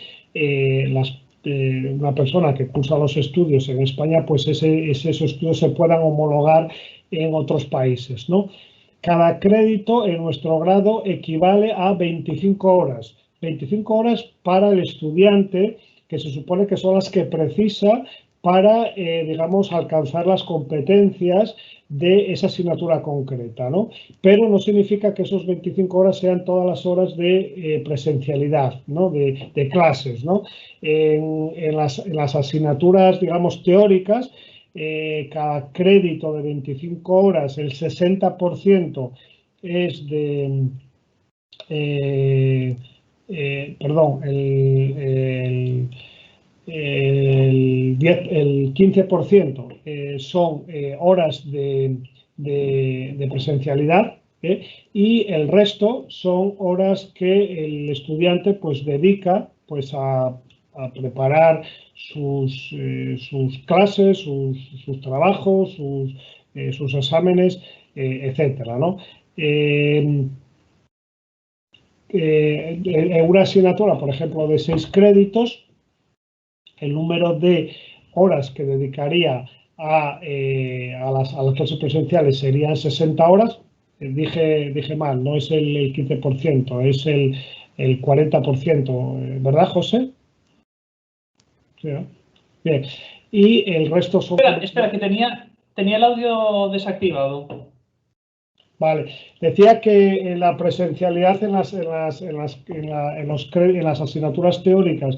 [SPEAKER 1] una persona que cursa los estudios en España, pues esos estudios se puedan homologar en otros países, ¿no? Cada crédito en nuestro grado equivale a 25 horas. 25 horas para el estudiante, que se supone que son las que precisa para, digamos, alcanzar las competencias de esa asignatura concreta, ¿no? Pero no significa que esos 25 horas sean todas las horas de presencialidad, ¿no? De clases, ¿no? En las asignaturas, digamos, teóricas, cada crédito de 25 horas, el 60% es de... perdón, el 15% son horas de presencialidad, y el resto son horas que el estudiante pues dedica pues a preparar sus clases, sus trabajos, sus exámenes, etcétera, ¿no? En una asignatura, por ejemplo, de 6 créditos, el número de horas que dedicaría a las clases presenciales serían 60 horas. Dije mal, no es el 15%, es el 40%, ¿verdad, José? Sí, ¿no? Bien. Y el resto son...
[SPEAKER 2] Espera, que tenía el audio desactivado.
[SPEAKER 1] Vale, decía que la presencialidad en las asignaturas teóricas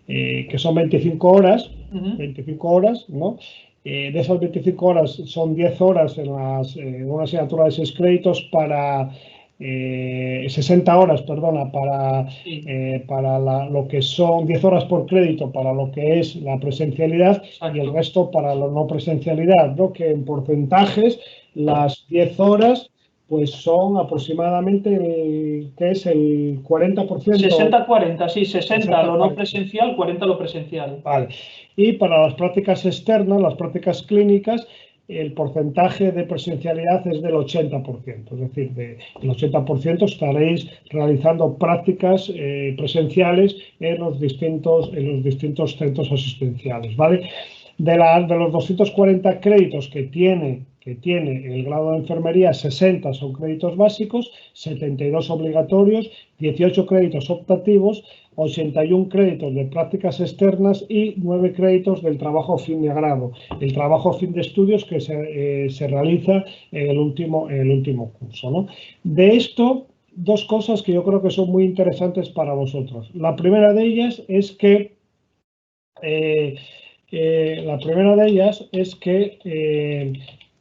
[SPEAKER 1] que son 25 horas, 25 horas, ¿no? De esas 25 horas son 10 horas en una asignatura de 6 créditos para 60 horas, perdona, para lo que son 10 horas por crédito para lo que es la presencialidad. Exacto. Y el resto para la no presencialidad, ¿no? Que en porcentajes las 10 horas pues son aproximadamente, ¿qué es? El 40%.
[SPEAKER 2] 60-40, sí, 60 lo no presencial, 40 lo presencial.
[SPEAKER 1] Vale. Y para las prácticas externas, las prácticas clínicas, el porcentaje de presencialidad es del 80%, es decir, del 80% estaréis realizando prácticas presenciales en los distintos centros asistenciales, ¿vale? De los 240 créditos que tiene el grado de enfermería, 60 son créditos básicos, 72 obligatorios, 18 créditos optativos, 81 créditos de prácticas externas y 9 créditos del trabajo fin de grado, el trabajo fin de estudios que se realiza en el último curso, ¿no? De esto, dos cosas que yo creo que son muy interesantes para vosotros. La primera de ellas es que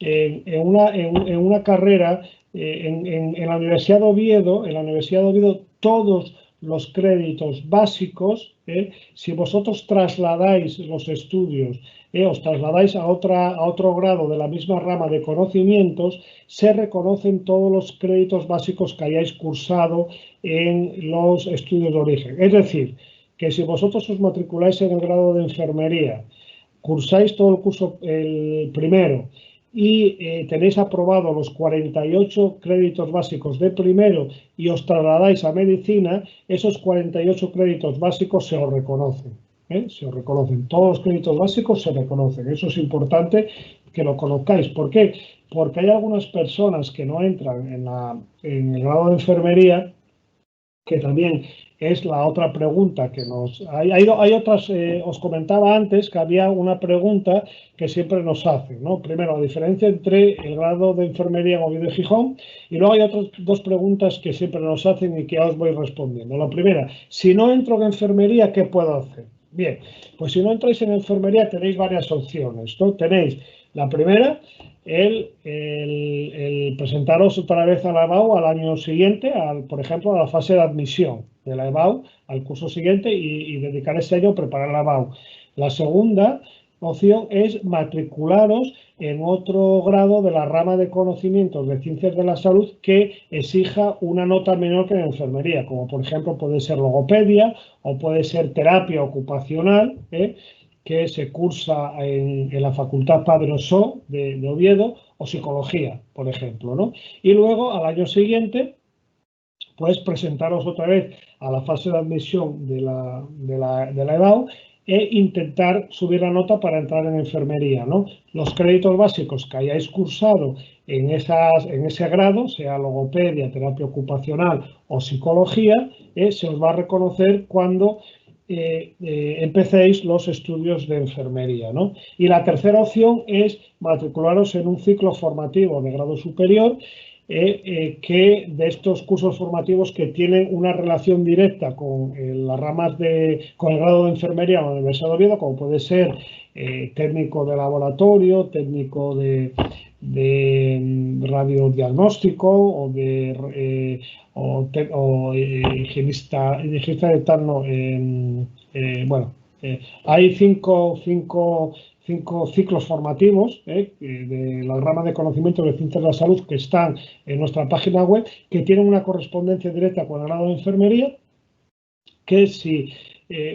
[SPEAKER 1] en una carrera en la Universidad de Oviedo, todos los créditos básicos, si vosotros trasladáis los estudios, os trasladáis a otro grado de la misma rama de conocimientos, se reconocen todos los créditos básicos que hayáis cursado en los estudios de origen. Es decir, que si vosotros os matriculáis en el grado de enfermería, cursáis todo el curso, el primero, y tenéis aprobado los 48 créditos básicos de primero y os trasladáis a medicina, esos 48 créditos básicos se os reconocen. Se os reconocen. Todos los créditos básicos se reconocen. Eso es importante que lo conozcáis. ¿Por qué? Porque hay algunas personas que no entran en el grado de enfermería, que también es la otra pregunta que nos... Hay otras, os comentaba antes que había una pregunta que siempre nos hacen, ¿no? Primero, la diferencia entre el grado de enfermería en Oviedo y Gijón, y luego hay otras dos preguntas que siempre nos hacen y que ya os voy respondiendo. La primera, si no entro en enfermería, ¿qué puedo hacer? Bien, pues si no entráis en enfermería tenéis varias opciones, ¿no? Tenéis la primera, el presentaros otra vez a la EBAU al año siguiente, por ejemplo, a la fase de admisión de la EBAU al curso siguiente y dedicar ese año a preparar la EBAU. La segunda opción es matricularos en otro grado de la rama de conocimientos de ciencias de la salud que exija una nota menor que en enfermería, como por ejemplo puede ser logopedia o puede ser terapia ocupacional, que se cursa en la Facultad Padre Ossó de Oviedo, o psicología, por ejemplo, ¿no? Y luego, al año siguiente, pues presentaros otra vez a la fase de admisión de la EBAU e intentar subir la nota para entrar en enfermería, ¿no? Los créditos básicos que hayáis cursado en ese grado, sea logopedia, terapia ocupacional o psicología, se os va a reconocer cuando empecéis los estudios de enfermería, ¿no? Y la tercera opción es matricularos en un ciclo formativo de grado superior, que de estos cursos formativos que tienen una relación directa con las ramas con el grado de enfermería en la Universidad de Oviedo, como puede ser técnico de laboratorio, técnico de radiodiagnóstico o higienista dental. Hay cinco ciclos formativos de la rama de conocimiento de ciencias de la salud que están en nuestra página web, que tienen una correspondencia directa con el grado de enfermería, que si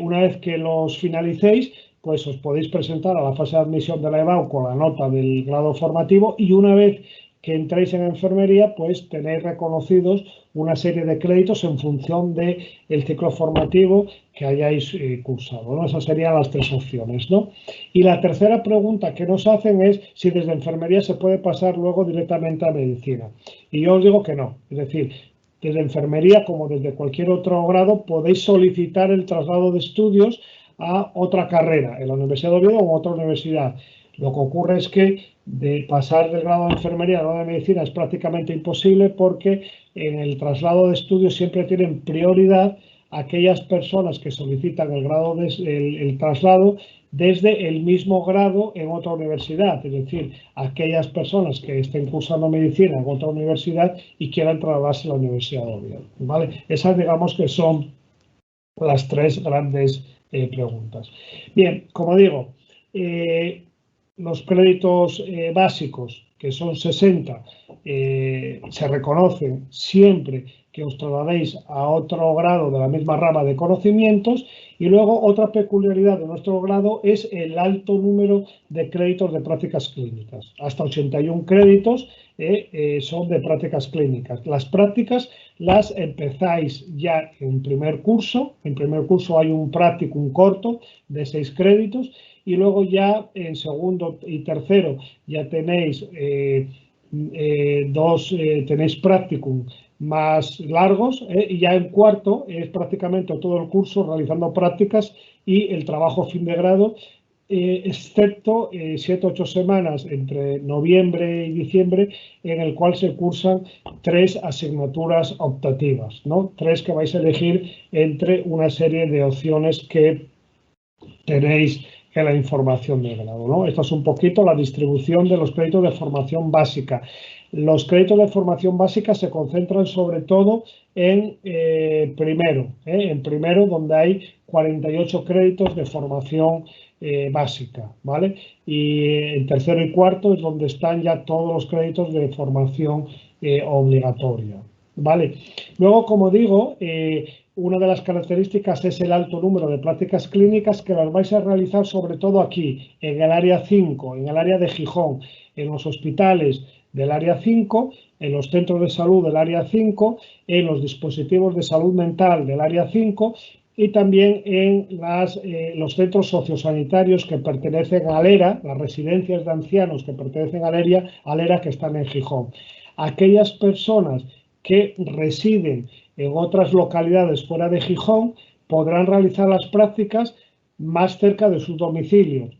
[SPEAKER 1] una vez que los finalicéis, pues os podéis presentar a la fase de admisión de la EBAU con la nota del grado formativo, y una vez que entréis en enfermería, pues tenéis reconocidos una serie de créditos en función del ciclo formativo que hayáis cursado, ¿no? Esas serían las tres opciones, ¿no? Y la tercera pregunta que nos hacen es si desde enfermería se puede pasar luego directamente a medicina. Y yo os digo que no. Es decir, desde enfermería, como desde cualquier otro grado, podéis solicitar el traslado de estudios a otra carrera, en la Universidad de Oviedo o en otra universidad. Lo que ocurre es que de pasar del grado de enfermería al grado de medicina es prácticamente imposible, porque en el traslado de estudios siempre tienen prioridad aquellas personas que solicitan el traslado desde el mismo grado en otra universidad, es decir, aquellas personas que estén cursando medicina en otra universidad y quieran trasladarse a la Universidad de Oviedo, ¿vale? Esas, digamos, que son las tres grandes preguntas. Bien, como digo, los créditos básicos, que son 60, se reconocen siempre que os trasladéis a otro grado de la misma rama de conocimientos. Y luego otra peculiaridad de nuestro grado es el alto número de créditos de prácticas clínicas. Hasta 81 créditos son de prácticas clínicas. Las prácticas las empezáis ya en primer curso. En primer curso hay un practicum corto de 6 créditos, y luego ya en segundo y tercero ya tenéis tenéis practicum más largos, y ya en cuarto es prácticamente todo el curso realizando prácticas y el trabajo fin de grado, excepto 7 o 8 semanas entre noviembre y diciembre, en el cual se cursan 3 asignaturas optativas, ¿no? 3 que vais a elegir entre una serie de opciones que tenéis en la información de grado, ¿no? Esta es un poquito la distribución de los créditos de formación básica. Los créditos de formación básica se concentran sobre todo en primero, donde hay 48 créditos de formación básica, ¿vale? Y en tercero y cuarto es donde están ya todos los créditos de formación obligatoria, ¿vale? Luego, como digo, una de las características es el alto número de prácticas clínicas que las vais a realizar sobre todo aquí, en el área 5, en el área de Gijón, en los hospitales del área 5, en los centros de salud del área 5, en los dispositivos de salud mental del área 5 y también en los centros sociosanitarios que pertenecen a ALERA, las residencias de ancianos que pertenecen a ALERA que están en Gijón. Aquellas personas que residen en otras localidades fuera de Gijón podrán realizar las prácticas más cerca de sus domicilios.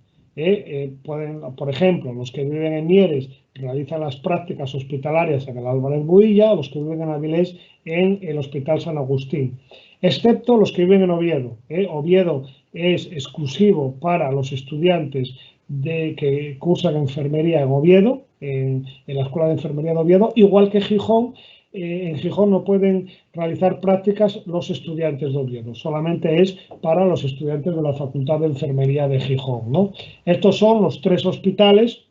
[SPEAKER 1] Por ejemplo, los que viven en Mieres realizan las prácticas hospitalarias en el Álvarez Builla, los que viven en Avilés en el Hospital San Agustín, excepto los que viven en Oviedo. Oviedo es exclusivo para los estudiantes que cursan enfermería en Oviedo, en la Escuela de Enfermería de Oviedo, igual que Gijón. En Gijón no pueden realizar prácticas los estudiantes de Oviedo, solamente es para los estudiantes de la Facultad de Enfermería de Gijón, ¿no? Estos son los 3 hospitales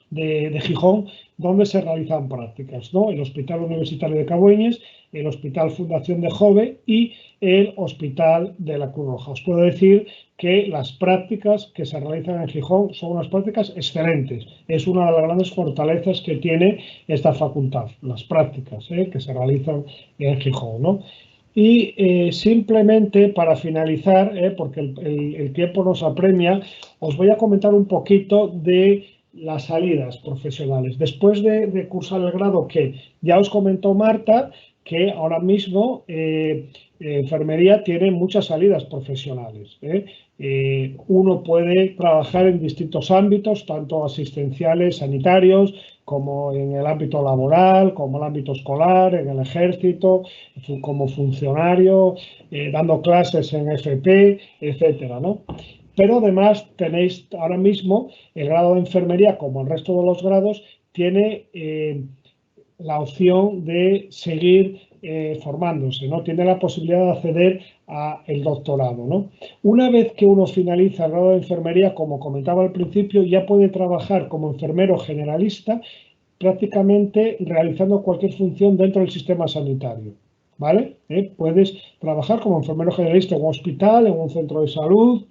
[SPEAKER 1] de Gijón donde se realizan prácticas, ¿no? El Hospital Universitario de Cabueñes, el Hospital Fundación de Jove y el Hospital de la Cruz Roja. Os puedo decir que las prácticas que se realizan en Gijón son unas prácticas excelentes. Es una de las grandes fortalezas que tiene esta facultad, las prácticas que se realizan en Gijón, ¿no? Y simplemente para finalizar, porque el tiempo nos apremia, os voy a comentar un poquito de las salidas profesionales. Después de cursar el grado, que ya os comentó Marta, que ahora mismo enfermería tiene muchas salidas profesionales. Uno puede trabajar en distintos ámbitos, tanto asistenciales, sanitarios, como en el ámbito laboral, como el ámbito escolar, en el ejército, como funcionario, dando clases en FP, etcétera, ¿no? Pero además tenéis ahora mismo el grado de enfermería, como el resto de los grados, tiene la opción de seguir formándose, ¿no? Tiene la posibilidad de acceder al doctorado, ¿no? Una vez que uno finaliza el grado de enfermería, como comentaba al principio, ya puede trabajar como enfermero generalista, prácticamente realizando cualquier función dentro del sistema sanitario, ¿vale? Puedes trabajar como enfermero generalista en un hospital, en un centro de salud,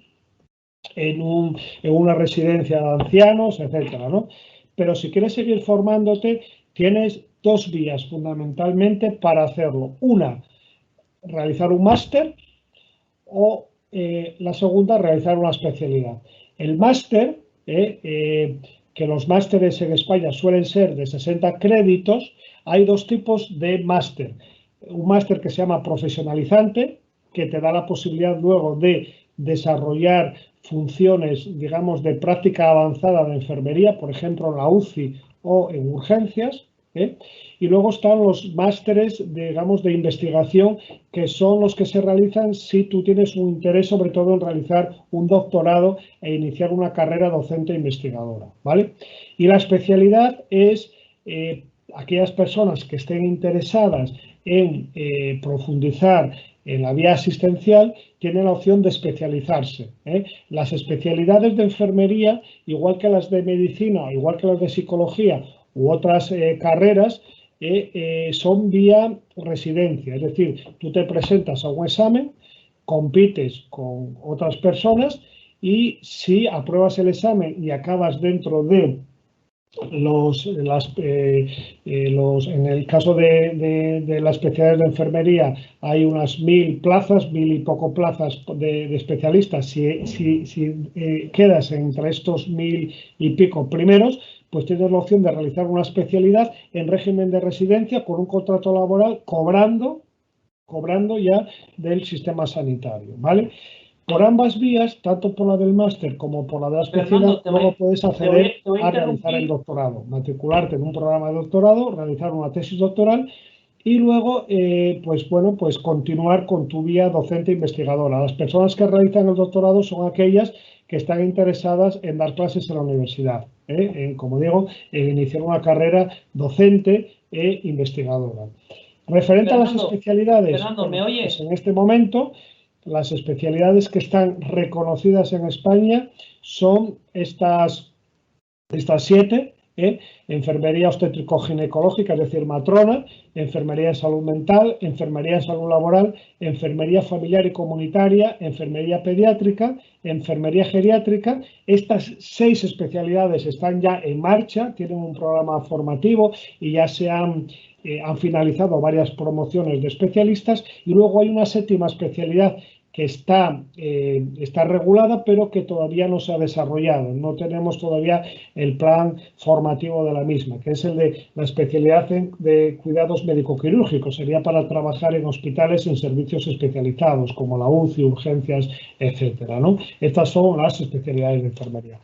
[SPEAKER 1] en una residencia de ancianos, etcétera, ¿no? Pero si quieres seguir formándote, tienes 2 vías fundamentalmente para hacerlo. Una, realizar un máster o la segunda, realizar una especialidad. El máster, que los másteres en España suelen ser de 60 créditos, hay 2 tipos de máster. Un máster que se llama profesionalizante, que te da la posibilidad luego de desarrollar funciones, digamos, de práctica avanzada de enfermería, por ejemplo, en la UCI o en urgencias. Y luego están los másteres, digamos, de investigación, que son los que se realizan si tú tienes un interés, sobre todo, en realizar un doctorado e iniciar una carrera docente investigadora, ¿vale? Y la especialidad es aquellas personas que estén interesadas en profundizar en la vía asistencial, tienen la opción de especializarse. Las especialidades de enfermería, igual que las de medicina, igual que las de psicología u otras carreras, son vía residencia. Es decir, tú te presentas a un examen, compites con otras personas y si apruebas el examen y acabas dentro de en el caso de la especialidad de enfermería hay unas 1000 plazas, 1000 y poco plazas de especialistas. Si quedas entre estos 1000 y pico primeros, pues tienes la opción de realizar una especialidad en régimen de residencia con un contrato laboral cobrando ya del sistema sanitario, ¿vale? Por ambas vías, tanto por la del máster como por la de la especialidad, luego puedes acceder a realizar el doctorado, matricularte en un programa de doctorado, realizar una tesis doctoral y luego, pues bueno, pues continuar con tu vía docente investigadora. Las personas que realizan el doctorado son aquellas que están interesadas en dar clases en la universidad, como digo, en iniciar una carrera docente e investigadora. Referente a las especialidades,
[SPEAKER 2] Fernando, ¿me oyes?
[SPEAKER 1] pues en este momento, las especialidades que están reconocidas en España son estas 7, enfermería obstétrico-ginecológica, es decir, matrona, enfermería de salud mental, enfermería de salud laboral, enfermería familiar y comunitaria, enfermería pediátrica, enfermería geriátrica. Estas 6 especialidades están ya en marcha, tienen un programa formativo y ya se han finalizado varias promociones de especialistas, y luego hay una 7ª especialidad que está regulada, pero que todavía no se ha desarrollado. No tenemos todavía el plan formativo de la misma, que es el de la especialidad de cuidados médico-quirúrgicos. Sería para trabajar en hospitales en servicios especializados, como la UCI, urgencias, etcétera, ¿no? Estas son las especialidades de enfermería.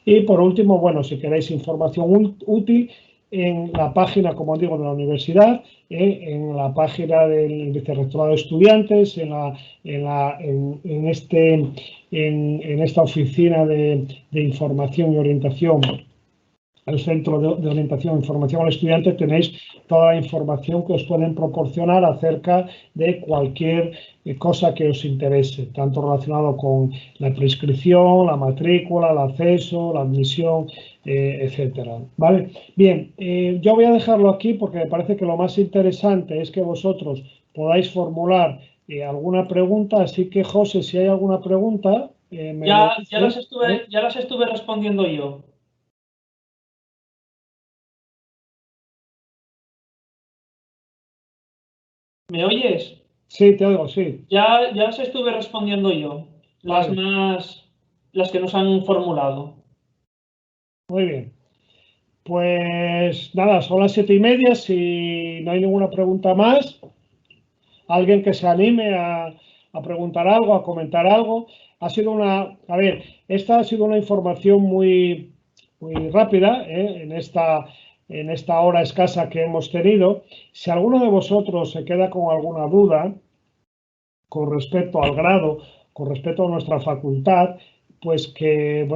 [SPEAKER 1] Y por último, bueno, si queréis información útil, en la página, como digo, de la universidad, en la página del Vicerrectorado de Estudiantes, en esta oficina de información y orientación, el Centro de Orientación e Información al Estudiante, tenéis toda la información que os pueden proporcionar acerca de cualquier cosa que os interese, tanto relacionado con la prescripción, la matrícula, el acceso, la admisión, etcétera. ¿Vale? Bien, yo voy a dejarlo aquí porque me parece que lo más interesante es que vosotros podáis formular alguna pregunta, así que, José, si hay alguna pregunta...
[SPEAKER 2] ya las estuve respondiendo yo. ¿Me oyes?
[SPEAKER 1] Sí, te oigo, sí.
[SPEAKER 2] Ya las estuve respondiendo yo, las que nos han formulado.
[SPEAKER 1] Muy bien. Pues nada, son las 7:30. Si no hay ninguna pregunta más, alguien que se anime a preguntar algo, a comentar algo. Esta ha sido una información muy rápida, en esta hora escasa que hemos tenido. Si alguno de vosotros se queda con alguna duda con respecto al grado, con respecto a nuestra facultad, pues que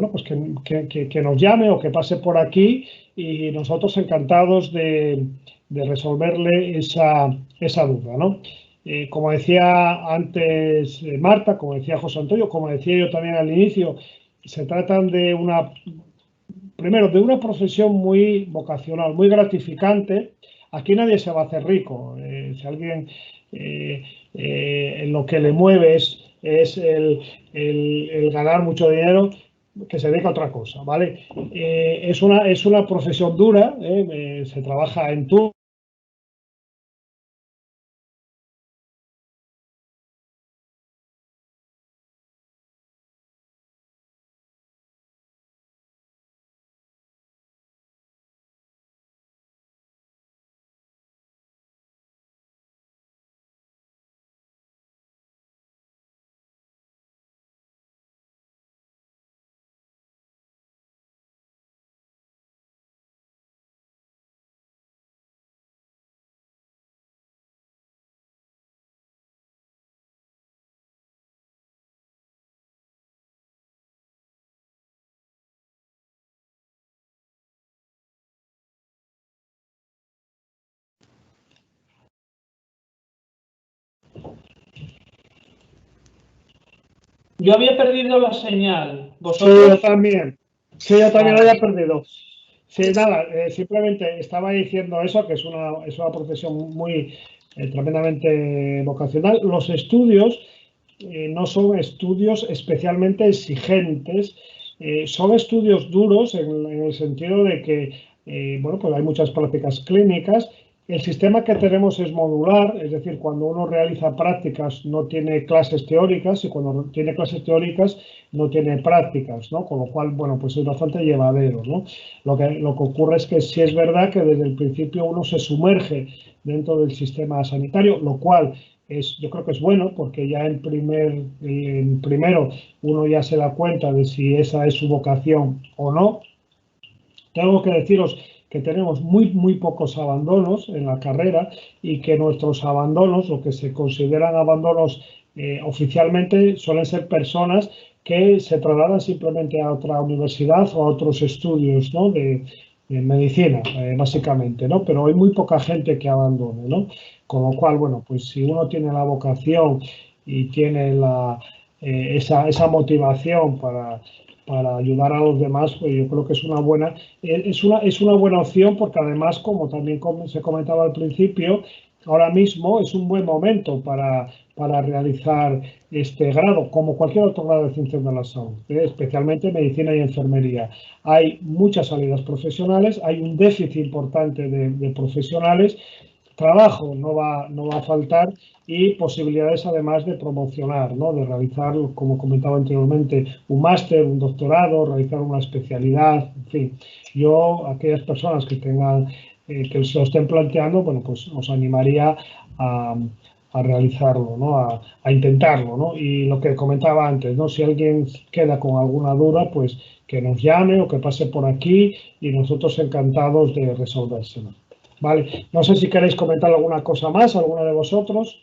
[SPEAKER 1] nos llame o que pase por aquí, y nosotros encantados de resolverle esa duda, ¿no? Como decía antes Marta, como decía José Antonio, como decía yo también al inicio, se tratan de una profesión muy vocacional, muy gratificante. Aquí nadie se va a hacer rico. Si alguien en lo que le mueve es el ganar mucho dinero, que se dedica a otra cosa, ¿vale? Es una profesión dura, se trabaja en turno.
[SPEAKER 2] Yo había perdido la señal.
[SPEAKER 1] ¿Vosotros? Sí, yo también. Sí, yo también lo había perdido. Sí, nada, simplemente estaba diciendo eso, que es una profesión muy tremendamente vocacional. Los estudios no son estudios especialmente exigentes, son estudios duros en el sentido de que, pues hay muchas prácticas clínicas. El sistema que tenemos es modular, es decir, cuando uno realiza prácticas no tiene clases teóricas, y cuando tiene clases teóricas no tiene prácticas, ¿no? Con lo cual, bueno, pues es bastante llevadero, ¿no? Lo que ocurre es que sí es verdad que desde el principio uno se sumerge dentro del sistema sanitario, lo cual yo creo que es bueno, porque ya en primero uno ya se da cuenta de si esa es su vocación o no. Tengo que deciros que tenemos muy pocos abandonos en la carrera y que nuestros abandonos, lo que se consideran abandonos oficialmente, suelen ser personas que se trasladan simplemente a otra universidad o a otros estudios, ¿no? de medicina, básicamente, ¿no? Pero hay muy poca gente que abandone, ¿no? Con lo cual, bueno, pues si uno tiene la vocación y tiene esa motivación para ayudar a los demás, pues yo creo que es una buena opción, porque además, como también se comentaba al principio, ahora mismo es un buen momento para realizar este grado, como cualquier otro grado de ciencias de la salud, especialmente medicina y enfermería. Hay muchas salidas profesionales, hay un déficit importante de profesionales, trabajo no va a faltar y posibilidades además de promocionar, ¿no? De realizar, como comentaba anteriormente, un máster, un doctorado, realizar una especialidad, en fin. Yo, aquellas personas que tengan, que se lo estén planteando, bueno, pues os animaría a realizarlo, ¿no? A intentarlo, ¿no? Y lo que comentaba antes, ¿no? Si alguien queda con alguna duda, pues que nos llame o que pase por aquí y nosotros encantados de resolvérselo. Vale, no sé si queréis comentar alguna cosa más, alguna de vosotros.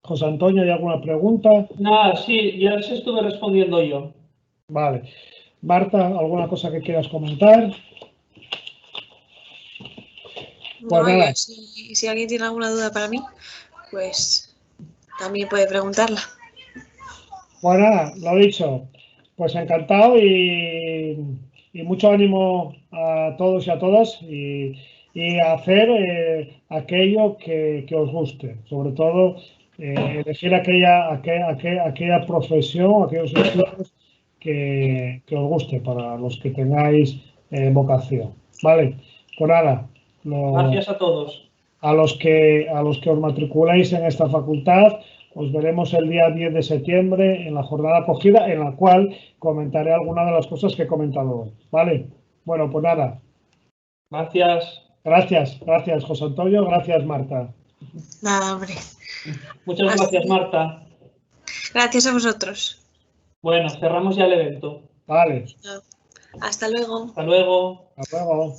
[SPEAKER 1] José Antonio, ¿hay alguna pregunta?
[SPEAKER 2] Nada, sí, ya les estuve respondiendo yo.
[SPEAKER 1] Vale. Marta, ¿alguna cosa que quieras comentar? Pues
[SPEAKER 3] No,
[SPEAKER 1] nada.
[SPEAKER 3] si alguien tiene alguna duda para mí, pues también puede preguntarla.
[SPEAKER 1] Pues nada, lo dicho. Pues encantado y mucho ánimo a todos y a todas y a hacer aquello que os guste. Sobre todo, elegir aquella profesión, aquellos estudios que os guste para los que tengáis vocación. Vale, pues nada.
[SPEAKER 2] Gracias a todos.
[SPEAKER 1] A los que os matriculéis en esta facultad, os veremos el día 10 de septiembre en la jornada acogida, en la cual comentaré algunas de las cosas que he comentado hoy. ¿Vale? Bueno, pues nada.
[SPEAKER 2] Gracias.
[SPEAKER 1] Gracias, José Antonio. Gracias, Marta.
[SPEAKER 3] Nada, hombre.
[SPEAKER 2] Muchas gracias, Marta.
[SPEAKER 3] Gracias a vosotros.
[SPEAKER 2] Bueno, cerramos ya el evento.
[SPEAKER 1] Vale.
[SPEAKER 3] Hasta luego.
[SPEAKER 2] Hasta luego.
[SPEAKER 1] Hasta luego.